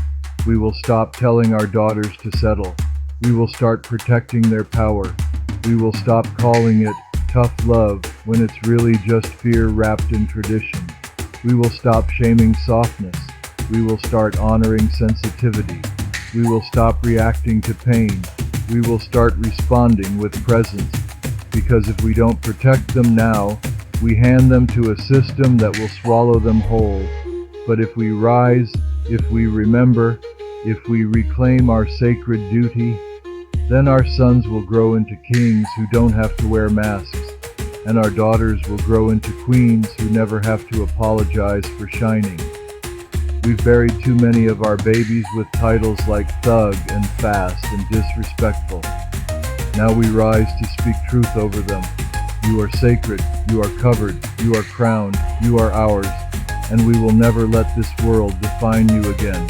We will stop telling our daughters to settle. We will start protecting their power. We will stop calling it tough love when it's really just fear wrapped in tradition. We will stop shaming softness. We will start honoring sensitivity. We will stop reacting to pain. We will start responding with presence. Because if we don't protect them now, we hand them to a system that will swallow them whole. But if we rise, if we remember, if we reclaim our sacred duty, then our sons will grow into kings who don't have to wear masks, and our daughters will grow into queens who never have to apologize for shining. We've buried too many of our babies with titles like thug and fast and disrespectful. Now we rise to speak truth over them. You are sacred, you are covered, you are crowned, you are ours, and we will never let this world define you again.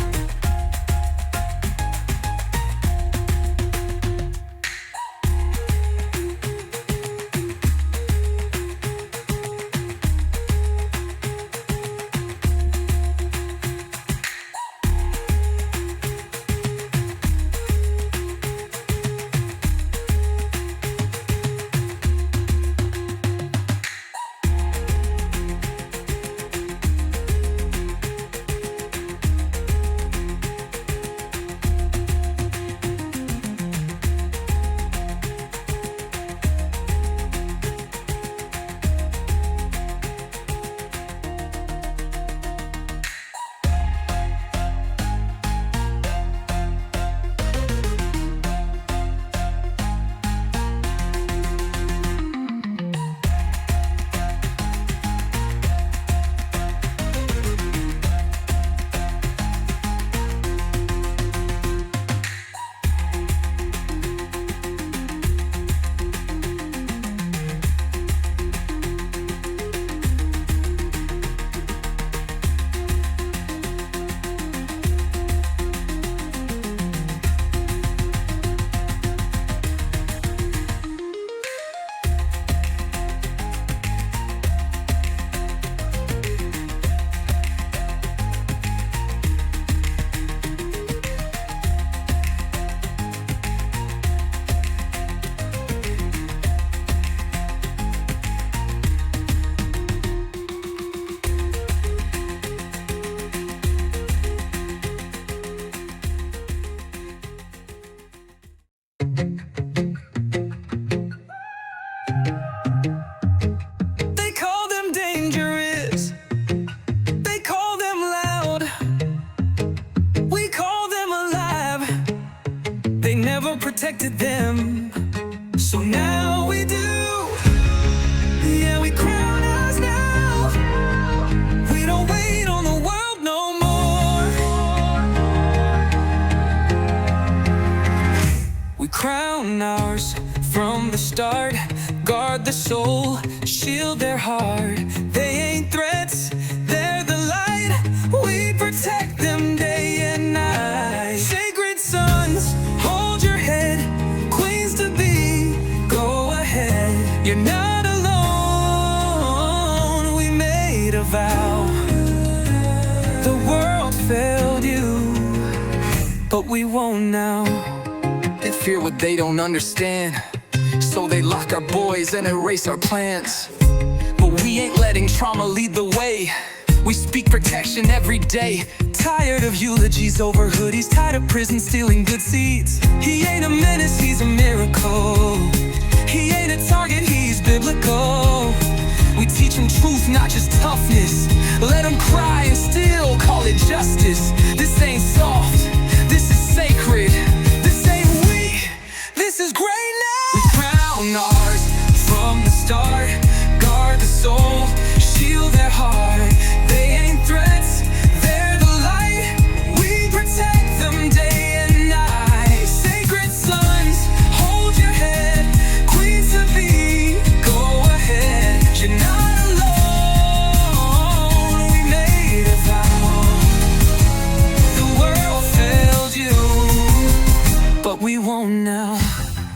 They call them dangerous. They call them loud. We call them alive. They never protected them. So now we do. Yeah, we crown us now. We don't wait on the world no more. We crown ours from the start. Guard the soul, shield their heart. They ain't threats, they're the light. We protect them day and night. Sacred sons, hold your head. Queens to be, go ahead. You're not alone, we made a vow. The world failed you, but we won't now. They fear what they don't understand, so they lock our boys and erase our plans. But we ain't letting trauma lead the way. We speak protection every day. Tired of eulogies over hoodies, tired of prison stealing good seeds. He ain't a menace, he's a miracle. He ain't a target, he's biblical. We teach him truth, not just toughness. Let him cry and still call it justice. This ain't soft, this is sacred. This ain't weak, this is greatness. We crown ours from the start. Guard the soul, shield their heart. They ain't threats, they're the light. We protect them day and night. Sacred sons, hold your head. Queens to be, go ahead. You're not alone, we made a vow. The world failed you, but we won't now.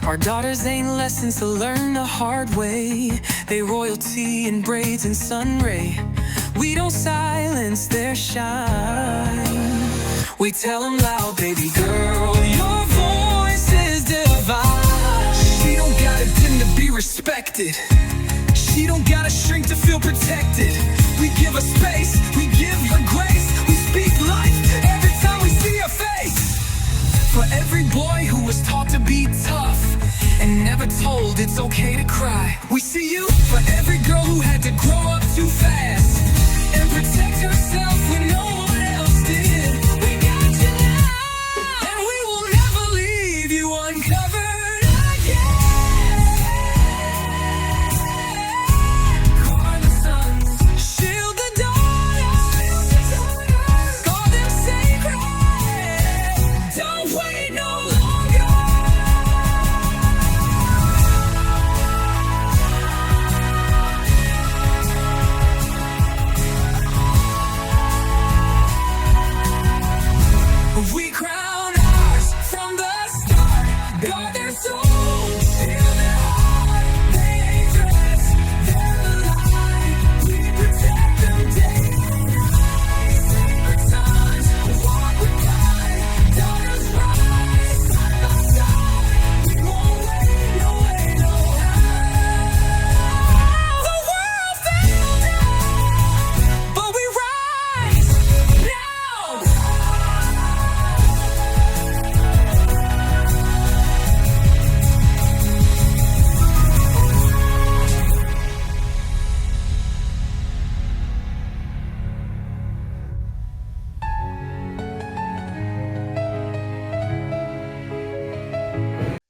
Our daughters ain't lessons to learn the hard way. They royalty in braids and sun ray. We don't silence their shine. We tell them loud, baby girl, your voice is divine. She don't gotta dim to be respected. She don't gotta shrink to feel protected. We give her space, we give her grace. We speak life every time we see her face. For every boy who was taught to be tough and never told it's okay to cry, we see you. For every girl who had to grow up too fast and protect herself when no one else did, we got you now, and we will never leave you uncovered again. Guard the sons, shield the daughters, guard them sacred. Don't wait no longer. We crown ours from the start. Guard their souls, seal their heart. They ain't dressed, they're alive. We protect them day and night. Sacred sons, walk with pride. Daughters rise, side by side. We won't wait, no way, no how. The world fell down, but we rise now.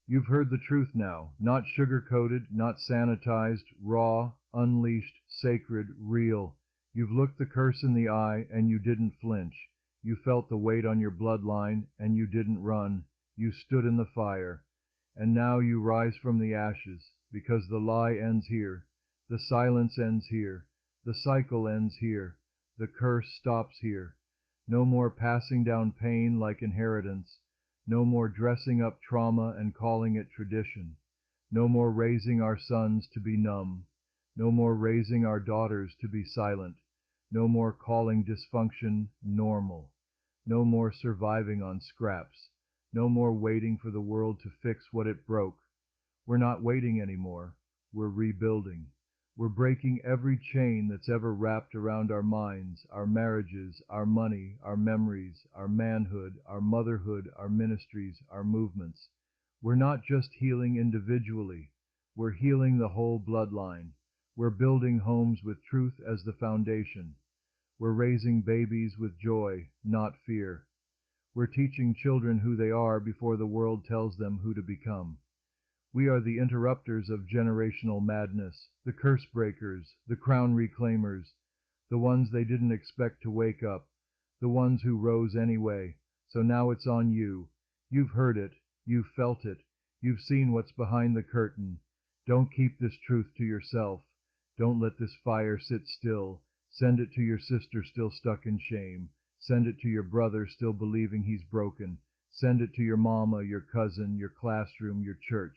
You've heard the truth now, not sugar-coated, not sanitized, raw, unleashed, sacred, real. You've looked the curse in the eye and you didn't flinch. You felt the weight on your bloodline and you didn't run. You stood in the fire. And now you rise from the ashes, because the lie ends here. The silence ends here. The cycle ends here. The curse stops here. No more passing down pain like inheritance. No more dressing up trauma and calling it tradition. No more raising our sons to be numb. No more raising our daughters to be silent. No more calling dysfunction normal. No more surviving on scraps. No more waiting for the world to fix what it broke. We're not waiting anymore. We're rebuilding. We're breaking every chain that's ever wrapped around our minds, our marriages, our money, our memories, our manhood, our motherhood, our ministries, our movements. We're not just healing individually. We're healing the whole bloodline. We're building homes with truth as the foundation. We're raising babies with joy, not fear. We're teaching children who they are before the world tells them who to become. We are the interrupters of generational madness, the curse breakers, the crown reclaimers, the ones they didn't expect to wake up, the ones who rose anyway. So now it's on you. You've heard it, you've felt it, you've seen what's behind the curtain. Don't keep this truth to yourself. Don't let this fire sit still. Send it to your sister still stuck in shame. Send it to your brother still believing he's broken. Send it to your mama, your cousin, your classroom, your church.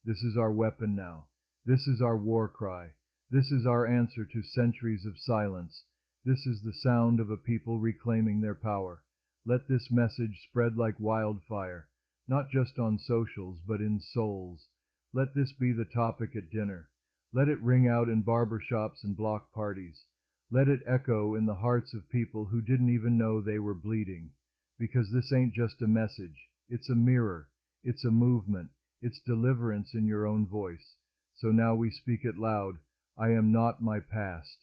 This is our weapon now. This is our war cry. This is our answer to centuries of silence. This is the sound of a people reclaiming their power. Let this message spread like wildfire, not just on socials, but in souls. Let this be the topic at dinner. Let it ring out in barbershops and block parties. Let it echo in the hearts of people who didn't even know they were bleeding. Because this ain't just a message. It's a mirror. It's a movement. It's deliverance in your own voice. So now we speak it loud. I am not my past.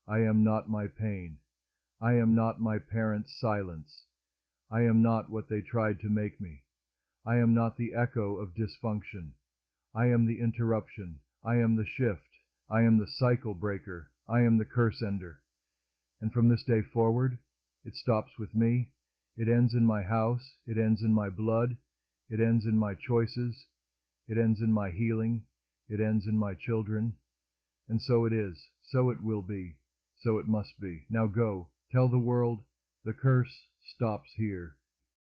I am not my pain. I am not my parents' silence. I am not what they tried to make me. I am not the echo of dysfunction. I am the interruption. I am the shift. I am the cycle breaker. I am the curse ender. And from this day forward, it stops with me. It ends in my house. It ends in my blood. It ends in my choices. It ends in my healing. It ends in my children. And so it is. So it will be. So it must be. Now go. Tell the world, the curse stops here.